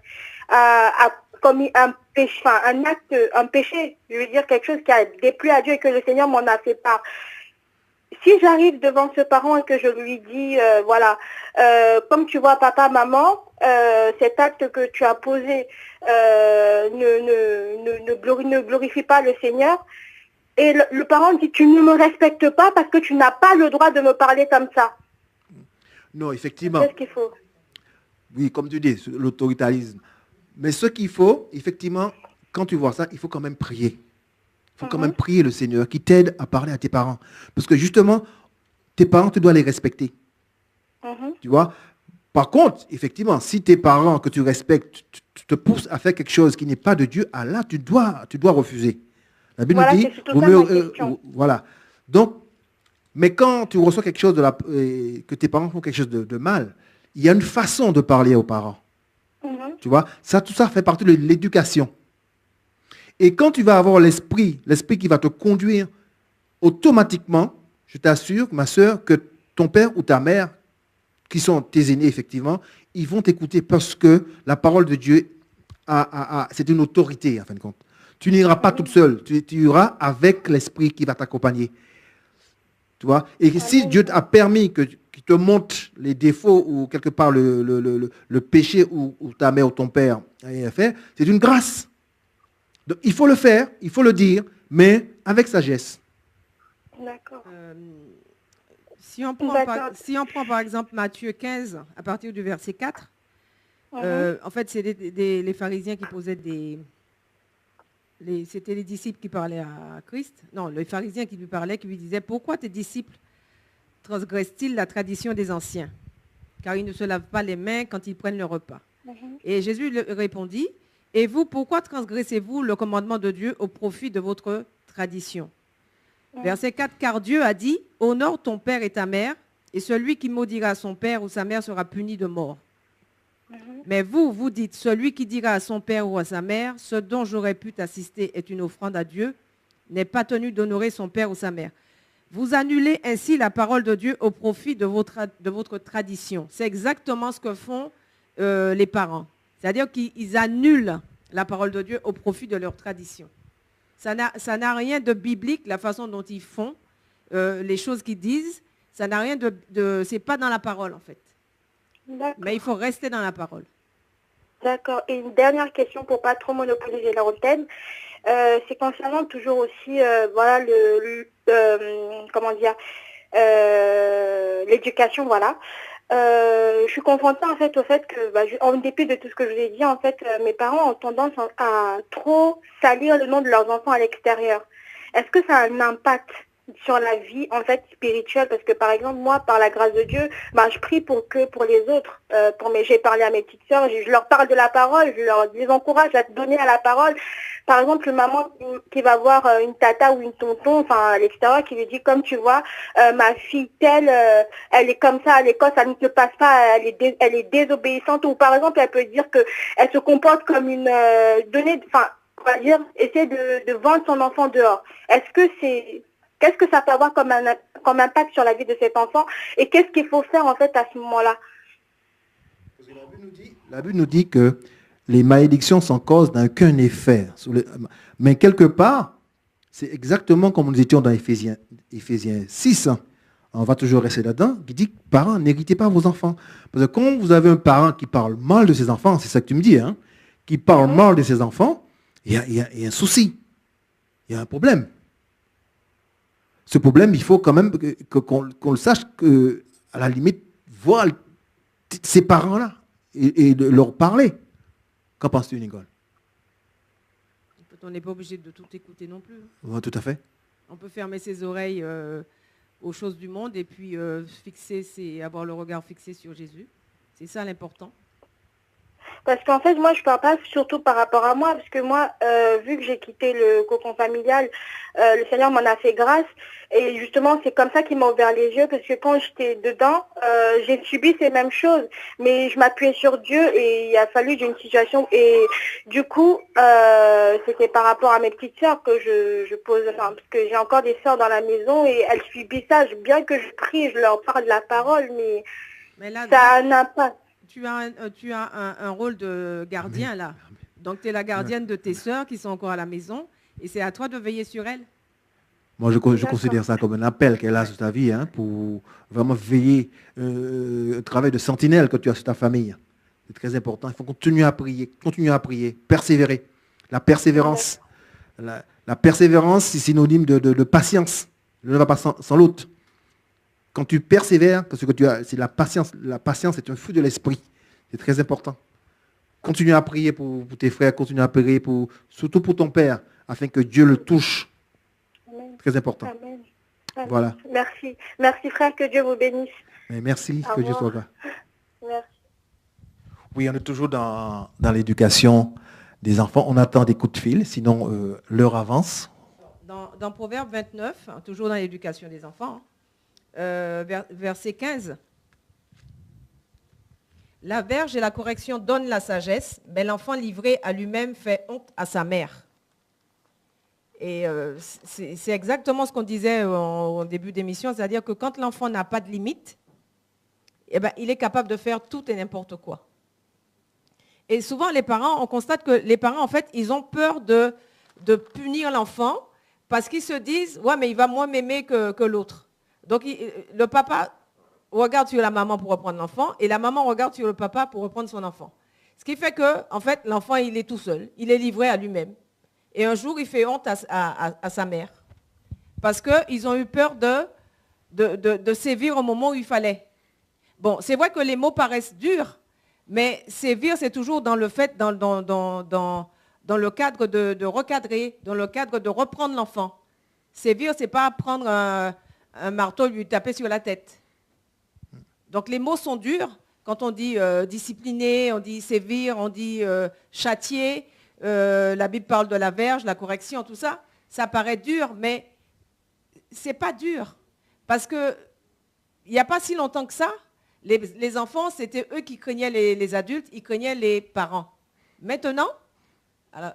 a commis un péché, un péché, je veux dire quelque chose qui a déplu à Dieu et que le Seigneur m'en a fait part, si j'arrive devant ce parent et que je lui dis, comme tu vois, papa, maman, cet acte que tu as posé ne glorifie pas le Seigneur, et le parent dit tu ne me respectes pas parce que tu n'as pas le droit de me parler comme ça. Non, effectivement. Qu'est-ce qu'il faut? Oui, comme tu dis, l'autoritarisme. Mais ce qu'il faut, effectivement, quand tu vois ça, il faut quand même prier. Il faut quand même prier le Seigneur qui t'aide à parler à tes parents. Parce que justement, tes parents, tu dois les respecter. Tu vois? Par contre, effectivement, si tes parents que tu respectes te poussent à faire quelque chose qui n'est pas de Dieu, ah là, tu dois refuser. La Bible Voilà, nous dit, c'est surtout ça ma question. voilà. Donc, mais quand tu reçois quelque chose que tes parents font quelque chose de mal, il y a une façon de parler aux parents. Tu vois, ça, tout ça fait partie de l'éducation. Et quand tu vas avoir l'esprit qui va te conduire automatiquement, je t'assure, ma soeur, que ton père ou ta mère, qui sont tes aînés, effectivement, ils vont t'écouter parce que la parole de Dieu, c'est une autorité, en fin de compte. Tu n'iras pas toute seule, tu iras avec l'esprit qui va t'accompagner. Tu vois? Et si Dieu t'a permis qu'il te montre les défauts ou quelque part le péché ou ta mère ou ton père a fait, c'est une grâce. Donc, il faut le faire, il faut le dire, mais avec sagesse. D'accord. Si on prend par exemple Matthieu 15, à partir du verset 4, en fait, c'est les pharisiens qui posaient c'était les disciples qui parlaient à Christ. Non, les pharisiens qui lui parlaient, qui lui disaient, pourquoi tes disciples transgressent-ils la tradition des anciens? Car ils ne se lavent pas les mains quand ils prennent le repas. Et Jésus lui répondit, et vous, pourquoi transgressez-vous le commandement de Dieu au profit de votre tradition? Verset 4, car Dieu a dit, honore ton père et ta mère, et celui qui maudira son père ou sa mère sera puni de mort. Mais vous, vous dites, celui qui dira à son père ou à sa mère, ce dont j'aurais pu t'assister est une offrande à Dieu, n'est pas tenu d'honorer son père ou sa mère. Vous annulez ainsi la parole de Dieu au profit de votre tradition. C'est exactement ce que font les parents. C'est-à-dire qu'ils annulent la parole de Dieu au profit de leur tradition. Ça n'a rien de biblique, la façon dont ils font, les choses qu'ils disent. Ça n'a rien c'est pas dans la parole, en fait. Mais il faut rester dans la parole. D'accord. Et une dernière question pour pas trop monopoliser la antenne. C'est concernant toujours aussi voilà comment dire l'éducation, voilà. Je suis confrontée en fait au fait que en dépit de tout ce que je vous ai dit, en fait mes parents ont tendance à trop salir le nom de leurs enfants à l'extérieur. Est-ce que ça a un impact sur la vie en fait spirituelle? Parce que par exemple moi, par la grâce de Dieu, je prie pour les autres, j'ai parlé à mes petites sœurs, je leur parle de la parole, je les encourage à donner à la parole. Par exemple, une maman qui va voir une tata ou une tonton, à l'extérieur, qui lui dit, comme tu vois, ma fille telle, elle est comme ça à l'école, ça ne te passe pas, elle est désobéissante. Ou par exemple, elle peut dire qu'elle se comporte comme une essayer de vendre son enfant dehors. Qu'est-ce que ça peut avoir comme impact sur la vie de cet enfant? Et qu'est-ce qu'il faut faire en fait à ce moment-là? La Bible nous dit que les malédictions sont cause d'un qu'un effet. Mais quelque part, c'est exactement comme nous étions dans Éphésiens 6. On va toujours rester là-dedans, qui dit, parents, n'héritez pas vos enfants. Parce que quand vous avez un parent qui parle mal de ses enfants, c'est ça que tu me dis, qui parle mal de ses enfants, il y a un souci. Il y a un problème. Ce problème, il faut quand même qu'on le sache, à la limite, voir ces parents-là et de leur parler. Qu'en penses-tu, Nicole? On n'est pas obligé de tout écouter non plus. Oui, tout à fait. On peut fermer ses oreilles aux choses du monde et puis avoir le regard fixé sur Jésus. C'est ça l'important. Parce qu'en fait, moi, je ne parle pas surtout par rapport à moi, parce que moi, vu que j'ai quitté le cocon familial, le Seigneur m'en a fait grâce. Et justement, c'est comme ça qu'il m'a ouvert les yeux, parce que quand j'étais dedans, j'ai subi ces mêmes choses. Mais je m'appuyais sur Dieu et il a fallu d'une situation. Et du coup, c'était par rapport à mes petites sœurs que je pose, parce que j'ai encore des sœurs dans la maison et elles subissent ça. Bien que je prie, je leur parle de la parole, mais là, ça a un impact. Tu as un rôle de gardien là. Donc tu es la gardienne de tes sœurs qui sont encore à la maison et c'est à toi de veiller sur elles. Moi, je considère ça comme un appel qu'elle a sur ta vie, pour vraiment veiller, un travail de sentinelle que tu as sur ta famille. C'est très important. Il faut continuer à prier, persévérer. La persévérance, la La persévérance, c'est synonyme de patience. L'un ne va pas sans l'autre. Quand tu persévères, parce que tu as, c'est la patience. La patience est un fruit de l'esprit. C'est très important. Continue à prier pour tes frères, continue à prier surtout pour ton père, afin que Dieu le touche. Amen. Très important. Amen. Amen. Voilà. Merci. Merci frère, que Dieu vous bénisse. Mais merci, Au que Dieu revoir. soit là. Merci. Oui, on est toujours dans l'éducation des enfants. On attend des coups de fil, sinon l'heure avance. Dans Proverbe 29, hein, toujours dans l'éducation des enfants, verset 15. La verge et la correction donnent la sagesse, mais l'enfant livré à lui-même fait honte à sa mère. Et c'est exactement ce qu'on disait au début d'émission, c'est-à-dire que quand l'enfant n'a pas de limite, eh ben, il est capable de faire tout et n'importe quoi. Et souvent, les parents, on constate que les parents, en fait, ils ont peur de punir l'enfant parce qu'ils se disent, ouais, mais il va moins m'aimer que l'autre. Donc, le papa regarde sur la maman pour reprendre l'enfant et la maman regarde sur le papa pour reprendre son enfant. Ce qui fait que, en fait, l'enfant, il est tout seul. Il est livré à lui-même. Et un jour, il fait honte à sa mère. Parce qu'ils ont eu peur de sévir au moment où il fallait. Bon, c'est vrai que les mots paraissent durs, mais sévir, c'est toujours dans le fait, dans le cadre de recadrer, dans le cadre de reprendre l'enfant. Sévir, ce n'est pas prendre un marteau et lui taper sur la tête. Donc les mots sont durs. Quand on dit discipliner, on dit sévir, on dit châtier, la Bible parle de la verge, la correction, tout ça, ça paraît dur, mais ce n'est pas dur. Parce qu'il n'y a pas si longtemps que ça, les enfants, c'était eux qui craignaient les adultes, ils craignaient les parents. Maintenant,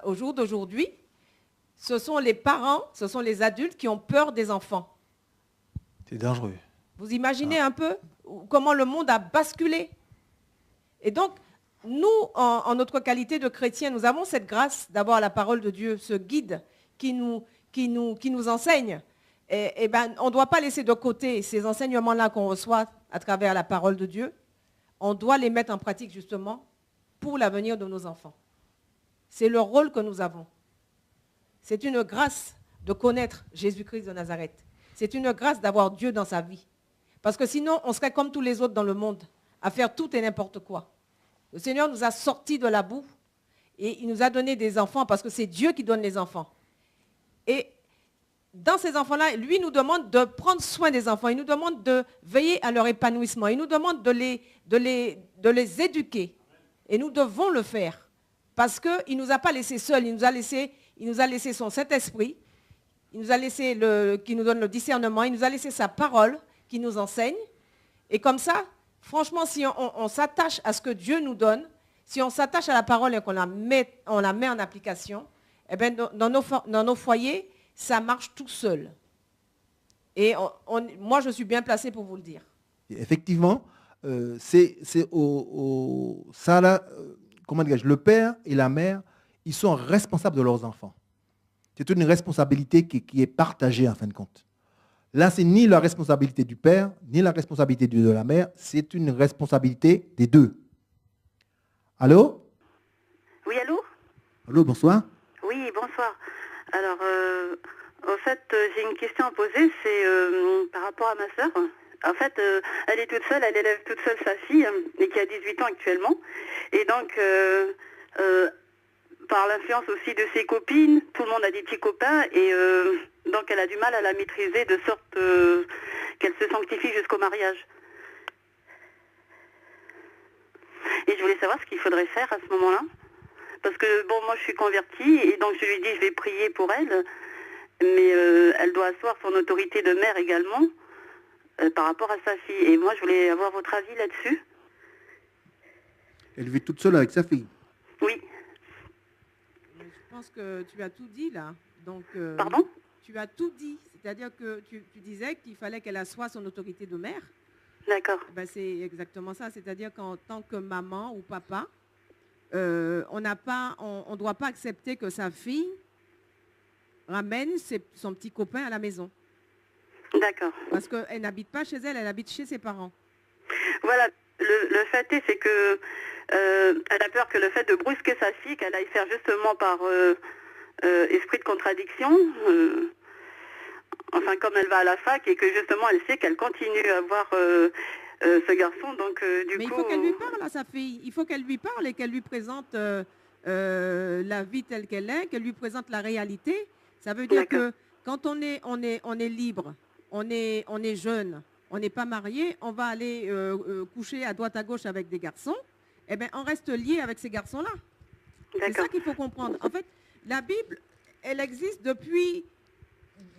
au jour d'aujourd'hui, ce sont les parents, ce sont les adultes qui ont peur des enfants. C'est dangereux. Vous imaginez un peu comment le monde a basculé. Et donc, nous, en notre qualité de chrétiens, nous avons cette grâce d'avoir la parole de Dieu, ce guide qui nous enseigne. Et ben, on ne doit pas laisser de côté ces enseignements-là qu'on reçoit à travers la parole de Dieu. On doit les mettre en pratique justement pour l'avenir de nos enfants. C'est le rôle que nous avons. C'est une grâce de connaître Jésus-Christ de Nazareth. C'est une grâce d'avoir Dieu dans sa vie. Parce que sinon, on serait comme tous les autres dans le monde, à faire tout et n'importe quoi. Le Seigneur nous a sortis de la boue et il nous a donné des enfants parce que c'est Dieu qui donne les enfants. Et dans ces enfants-là, lui nous demande de prendre soin des enfants. Il nous demande de veiller à leur épanouissement. Il nous demande de les éduquer. Et nous devons le faire. Parce qu'il ne nous a pas laissés seuls. Il nous a laissé son Saint-Esprit. Il nous a laissé qui nous donne le discernement. Il nous a laissé sa parole qui nous enseigne. Et comme ça, franchement, si on s'attache à ce que Dieu nous donne, si on s'attache à la parole et qu'on la met en application, eh bien, dans nos foyers, ça marche tout seul. Et moi, je suis bien placée pour vous le dire. Effectivement, ça là, comment dirais-je, le père et la mère, ils sont responsables de leurs enfants. C'est une responsabilité qui est partagée en fin de compte. Là, c'est ni la responsabilité du père, ni la responsabilité de la mère, c'est une responsabilité des deux. Allô? Oui, allô? Allô, bonsoir. Oui, bonsoir. Alors, en fait, j'ai une question à poser, c'est par rapport à ma sœur. En fait, elle est toute seule, elle élève toute seule sa fille, et qui a 18 ans actuellement. Et donc, par l'influence aussi de ses copines, tout le monde a des petits copains, et donc elle a du mal à la maîtriser de sorte qu'elle se sanctifie jusqu'au mariage. Et je voulais savoir ce qu'il faudrait faire à ce moment-là. Parce que, bon, moi je suis convertie, et donc je lui dis je vais prier pour elle, mais elle doit asseoir son autorité de mère également par rapport à sa fille. Et moi je voulais avoir votre avis là-dessus. Elle vit toute seule avec sa fille. Oui. Je pense que tu as tout dit là. Donc, pardon? Tu as tout dit. C'est-à-dire que tu disais qu'il fallait qu'elle assoie son autorité de mère. D'accord. Ben, c'est exactement ça. C'est-à-dire qu'en tant que maman ou papa, on ne doit pas accepter que sa fille ramène son petit copain à la maison. D'accord. Parce qu'elle n'habite pas chez elle, elle habite chez ses parents. Voilà, le fait est, c'est que elle a peur que le fait de brusquer sa fille, qu'elle aille faire justement par esprit de contradiction. Enfin, comme elle va à la fac et que justement elle sait qu'elle continue à voir ce garçon, donc du Mais coup... il faut qu'elle lui parle à sa fille. Il faut qu'elle lui parle et qu'elle lui présente la vie telle qu'elle est, qu'elle lui présente la réalité. Ça veut dire que quand on est libre, on est jeune, on n'est pas marié, on va aller coucher à droite à gauche avec des garçons, eh bien, on reste lié avec ces garçons-là. C'est ça qu'il faut comprendre. En fait, la Bible, elle existe depuis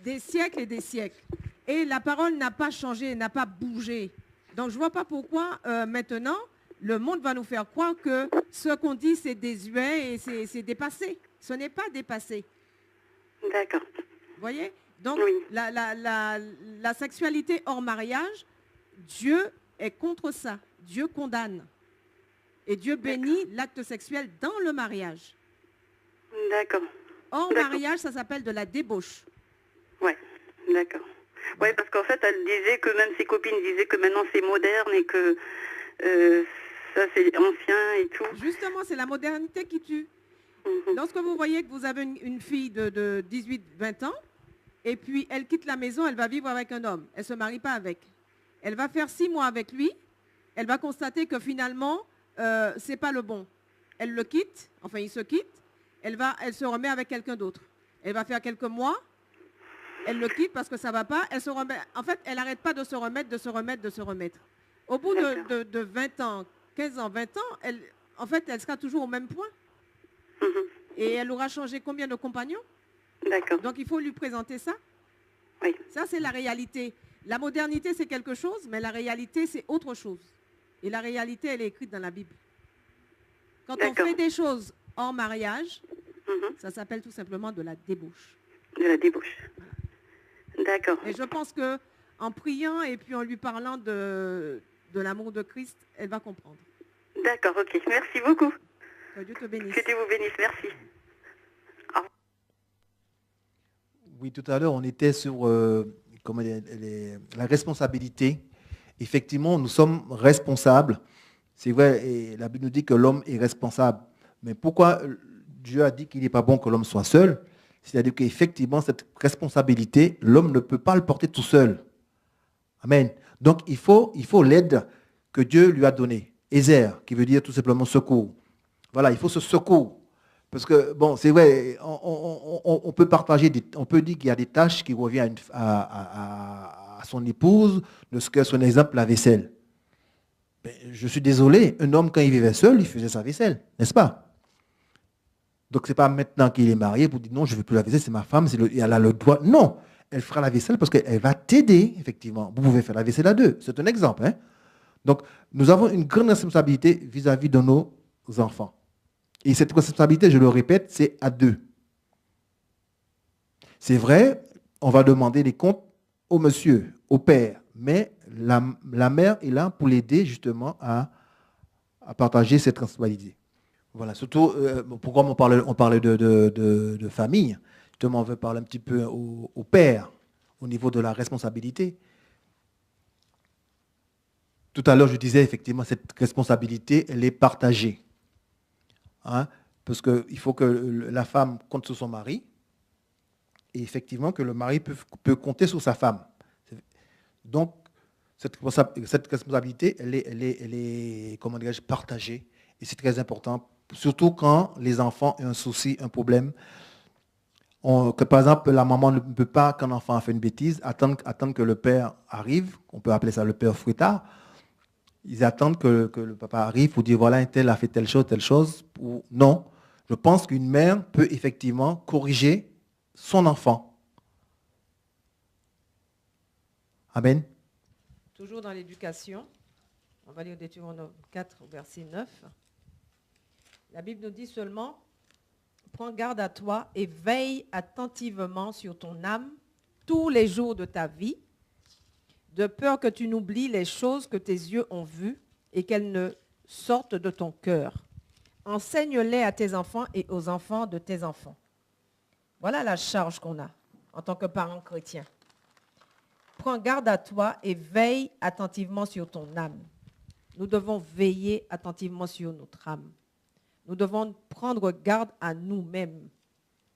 des siècles et des siècles. Et la parole n'a pas changé, n'a pas bougé. Donc, je ne vois pas pourquoi maintenant, le monde va nous faire croire que ce qu'on dit, c'est désuet et c'est dépassé. Ce n'est pas dépassé. D'accord. Vous voyez? Donc, Oui. la sexualité hors mariage, Dieu est contre ça. Dieu condamne. Et Dieu bénit l'acte sexuel dans le mariage. D'accord. Hors mariage, ça s'appelle de la débauche. Ouais, d'accord. Ouais, parce qu'en fait, elle disait que même ses copines disaient que maintenant c'est moderne et que ça c'est ancien et tout. Justement, c'est la modernité qui tue. Lorsque vous voyez que vous avez une fille de 18-20 ans, et puis elle quitte la maison, elle va vivre avec un homme. Elle ne se marie pas avec. Elle va faire 6 mois avec lui. Elle va constater que finalement, ce n'est pas le bon. Elle le quitte, enfin il se quitte. Elle se remet avec quelqu'un d'autre. Elle va faire quelques mois. Elle le quitte parce que ça ne va pas. Elle se remet. En fait, elle n'arrête pas de se remettre, de se remettre, de se remettre. Au bout de 20 ans, 15 ans, 20 ans, elle sera toujours au même point. Et elle aura changé combien de compagnons? D'accord. Donc, il faut lui présenter ça. Oui. Ça, c'est la réalité. La modernité, c'est quelque chose, mais la réalité, c'est autre chose. Et la réalité, elle est écrite dans la Bible. Quand on fait des choses hors mariage, ça s'appelle tout simplement de la débauche. De la débauche. D'accord. Et je pense qu'en priant et puis en lui parlant de l'amour de Christ, elle va comprendre. D'accord, ok. Merci beaucoup. Que Dieu te bénisse. Que Dieu vous bénisse. Merci. Oui, tout à l'heure, on était sur la responsabilité. Effectivement, nous sommes responsables. C'est vrai, et la Bible nous dit que l'homme est responsable. Mais pourquoi Dieu a dit qu'il n'est pas bon que l'homme soit seul? C'est-à-dire qu'effectivement, cette responsabilité, l'homme ne peut pas le porter tout seul. Amen. Donc, il faut l'aide que Dieu lui a donnée. Ézer, qui veut dire tout simplement secours. Voilà, il faut ce secours. Parce que, bon, c'est vrai, on peut partager, on peut dire qu'il y a des tâches qui reviennent à son épouse, de ce que son exemple, la vaisselle. Mais je suis désolé, un homme, quand il vivait seul, il faisait sa vaisselle, n'est-ce pas? Donc, ce n'est pas maintenant qu'il est marié pour dire non, je ne veux plus la vaisselle, c'est ma femme, elle a le droit. Non, elle fera la vaisselle parce qu'elle va t'aider, effectivement. Vous pouvez faire la vaisselle à deux, c'est un exemple. Hein? Donc, nous avons une grande responsabilité vis-à-vis de nos enfants. Et cette responsabilité, je le répète, c'est à deux. C'est vrai, on va demander les comptes au monsieur, au père, mais la mère est là pour l'aider justement à partager cette responsabilité. Voilà, surtout, pourquoi on parlait de famille, justement, on veut parler un petit peu au père, au niveau de la responsabilité. Tout à l'heure, je disais effectivement, cette responsabilité, elle est partagée. Hein, parce qu'il faut que la femme compte sur son mari et effectivement que le mari peut compter sur sa femme. Donc, cette responsabilité, elle est comment dirais-je, partagée et c'est très important, surtout quand les enfants ont un souci, un problème. Que, par exemple, la maman ne peut pas, quand l'enfant a fait une bêtise, attendre que le père arrive, on peut appeler ça le père fouettard. Ils attendent que le papa arrive pour dire, voilà, un tel a fait telle chose. Ou non, je pense qu'une mère peut effectivement corriger son enfant. Amen. Toujours dans l'éducation, on va lire Deutéronome 4, verset 9. La Bible nous dit seulement, prends garde à toi et veille attentivement sur ton âme tous les jours de ta vie, de peur que tu n'oublies les choses que tes yeux ont vues et qu'elles ne sortent de ton cœur. Enseigne-les à tes enfants et aux enfants de tes enfants. Voilà la charge qu'on a en tant que parents chrétiens. Prends garde à toi et veille attentivement sur ton âme. Nous devons veiller attentivement sur notre âme. Nous devons prendre garde à nous-mêmes.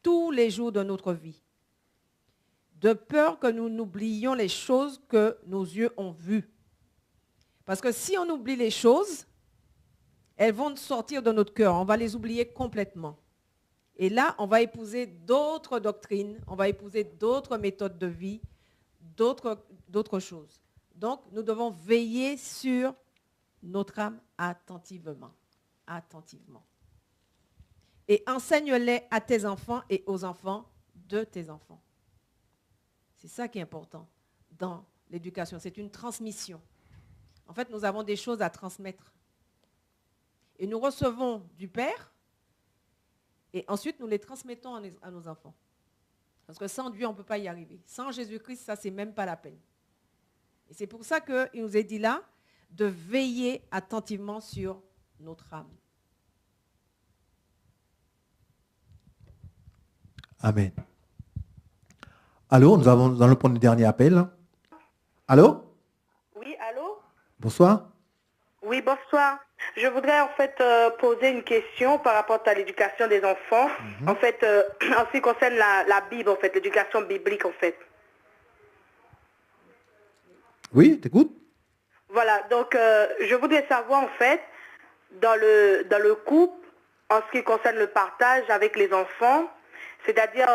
tous les jours de notre vie. De peur que nous n'oublions les choses que nos yeux ont vues. Parce que si on oublie les choses, elles vont sortir de notre cœur. On va les oublier complètement. Et là, on va épouser d'autres doctrines, on va épouser d'autres méthodes de vie, d'autres choses. Donc, nous devons veiller sur notre âme attentivement. Attentivement. Et enseigne-les à tes enfants et aux enfants de tes enfants. C'est ça qui est important dans l'éducation. C'est une transmission. En fait, nous avons des choses à transmettre. Et nous recevons du Père et ensuite nous les transmettons à nos enfants. Parce que sans Dieu, on ne peut pas y arriver. Sans Jésus-Christ, ça, c'est même pas la peine. Et c'est pour ça qu'il nous est dit là de veiller attentivement sur notre âme. Amen. Allô, nous allons prendre le dernier appel. Allô? Oui, allô? Bonsoir. Oui, bonsoir. Je voudrais en fait poser une question par rapport à l'éducation des enfants. En fait, en ce qui concerne la Bible, en fait, l'éducation biblique, en fait. Oui, t'écoutes? Voilà, donc je voudrais savoir en fait, dans le couple, en ce qui concerne le partage avec les enfants, c'est-à-dire,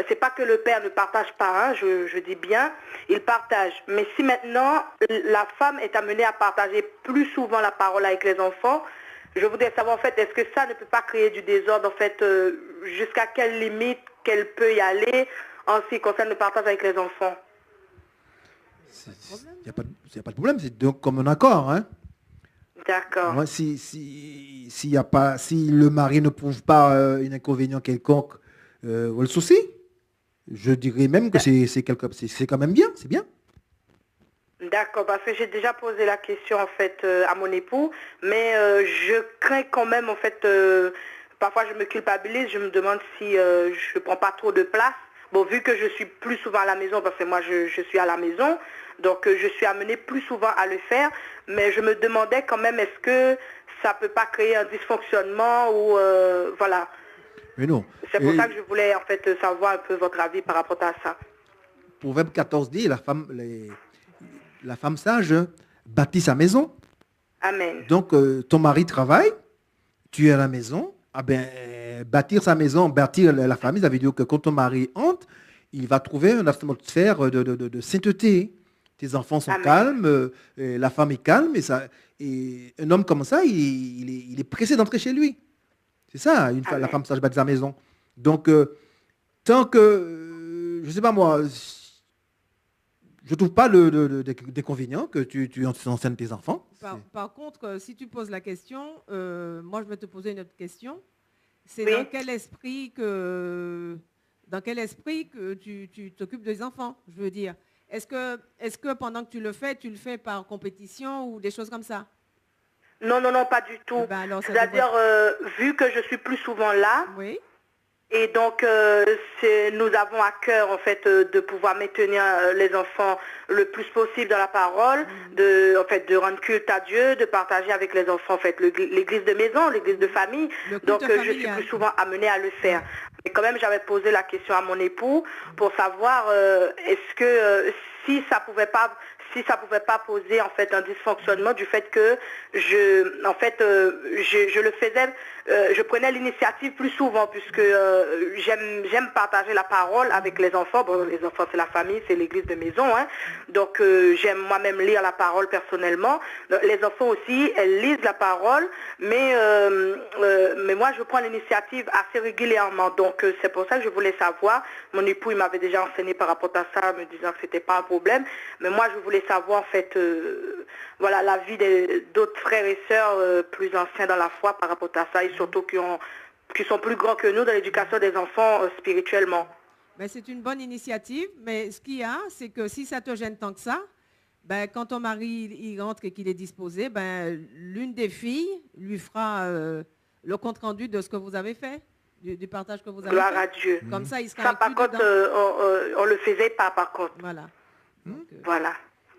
c'est pas que le père ne partage pas, hein, je dis bien, il partage. Mais si maintenant la femme est amenée à partager plus souvent la parole avec les enfants, je voudrais savoir en fait, est-ce que ça ne peut pas créer du désordre en fait, jusqu'à quelle limite qu'elle peut y aller en ce qui concerne le partage avec les enfants? Il n'y a pas de problème, c'est donc comme un accord. Hein. D'accord. Moi, si le mari ne prouve pas un inconvénient quelconque, ou le souci, je dirais même que c'est quand même bien, c'est bien. D'accord, parce que j'ai déjà posé la question en fait à mon époux, mais je crains quand même en fait, parfois je me culpabilise, je me demande si je ne prends pas trop de place. Bon, vu que je suis plus souvent à la maison, parce que moi je suis à la maison, donc je suis amenée plus souvent à le faire, mais je me demandais quand même est-ce que ça ne peut pas créer un dysfonctionnement ou voilà. Mais non. C'est pour ça que je voulais en fait savoir un peu votre avis par rapport à ça. Proverbe 14 dit, la femme sage bâtit sa maison. Amen. Donc, ton mari travaille, tu es à la maison, bâtir sa maison, bâtir la famille, ça veut dire que quand ton mari entre, il va trouver une atmosphère de sainteté. Tes enfants sont calmes, la femme est calme, et un homme comme ça, il est pressé d'entrer chez lui. C'est ça, la femme sage bâtit sa maison. Donc, tant que, je ne sais pas moi, je ne trouve pas d'inconvénient que tu enseignes tes enfants. Par contre, si tu poses la question, moi je vais te poser une autre question. C'est oui. Dans quel esprit que tu t'occupes des enfants, je veux dire. Est-ce que pendant que tu le fais par compétition ou des choses comme ça? Non, pas du tout. C'est-à-dire, vu que je suis plus souvent là, oui. Et donc, nous avons à cœur, en fait, de pouvoir maintenir les enfants le plus possible dans la parole, de rendre culte à Dieu, de partager avec les enfants, en fait, l'église de maison, l'église de famille. Donc, je suis plus souvent amenée à le faire. Mais quand même, j'avais posé la question à mon époux pour savoir, est-ce que si ça pouvait pas poser en fait un dysfonctionnement du fait que je le faisais, je prenais l'initiative plus souvent puisque j'aime partager la parole avec les enfants. Bon, les enfants c'est la famille, c'est l'église de maison, hein. Donc j'aime moi-même lire la parole personnellement. Les enfants aussi, elles lisent la parole, mais moi je prends l'initiative assez régulièrement. Donc c'est pour ça que je voulais savoir. Mon époux il m'avait déjà enseigné par rapport à ça, me disant que c'était pas un problème. Mais moi je voulais savoir en fait voilà l'avis d'autres frères et sœurs plus anciens dans la foi par rapport à ça et surtout qui sont plus grands que nous dans l'éducation des enfants spirituellement. Ben, c'est une bonne initiative, mais ce qu'il y a, c'est que si ça te gêne tant que ça, ben, quand ton mari il rentre et qu'il est disposé, ben, l'une des filles lui fera le compte-rendu de ce que vous avez fait, du partage que vous avez fait. Gloire à Dieu. Comme ça, il sera ça, par contre, on le faisait pas, par contre. Voilà. Donc, voilà.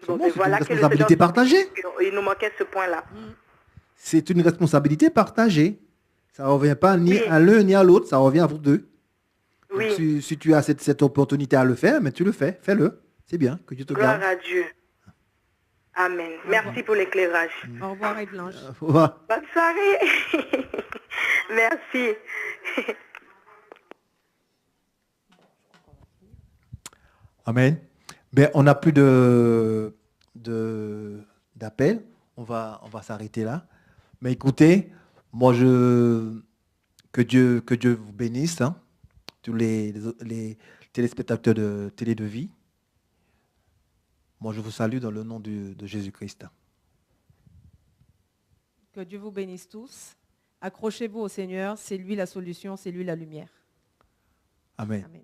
Donc, c'est une responsabilité partagée. Il nous manquait ce point-là. C'est une responsabilité partagée. Ça ne revient pas ni à l'un ni à l'autre, ça revient à vous deux. Donc, Oui. si tu as cette opportunité à le faire, mais tu le fais. Fais-le. C'est bien. Que Dieu te Gloire garde. à Dieu. Amen. Merci pour l'éclairage. Au revoir, Yves-Blanche. Au revoir. Bonne soirée. Merci. Amen. Ben, on n'a plus d'appel. On va s'arrêter là. Mais écoutez, moi, que Dieu vous bénisse, hein, tous les téléspectateurs de Télé de Vie. Moi, je vous salue dans le nom de Jésus-Christ. Que Dieu vous bénisse tous. Accrochez-vous au Seigneur. C'est lui la solution, c'est lui la lumière. Amen. Amen.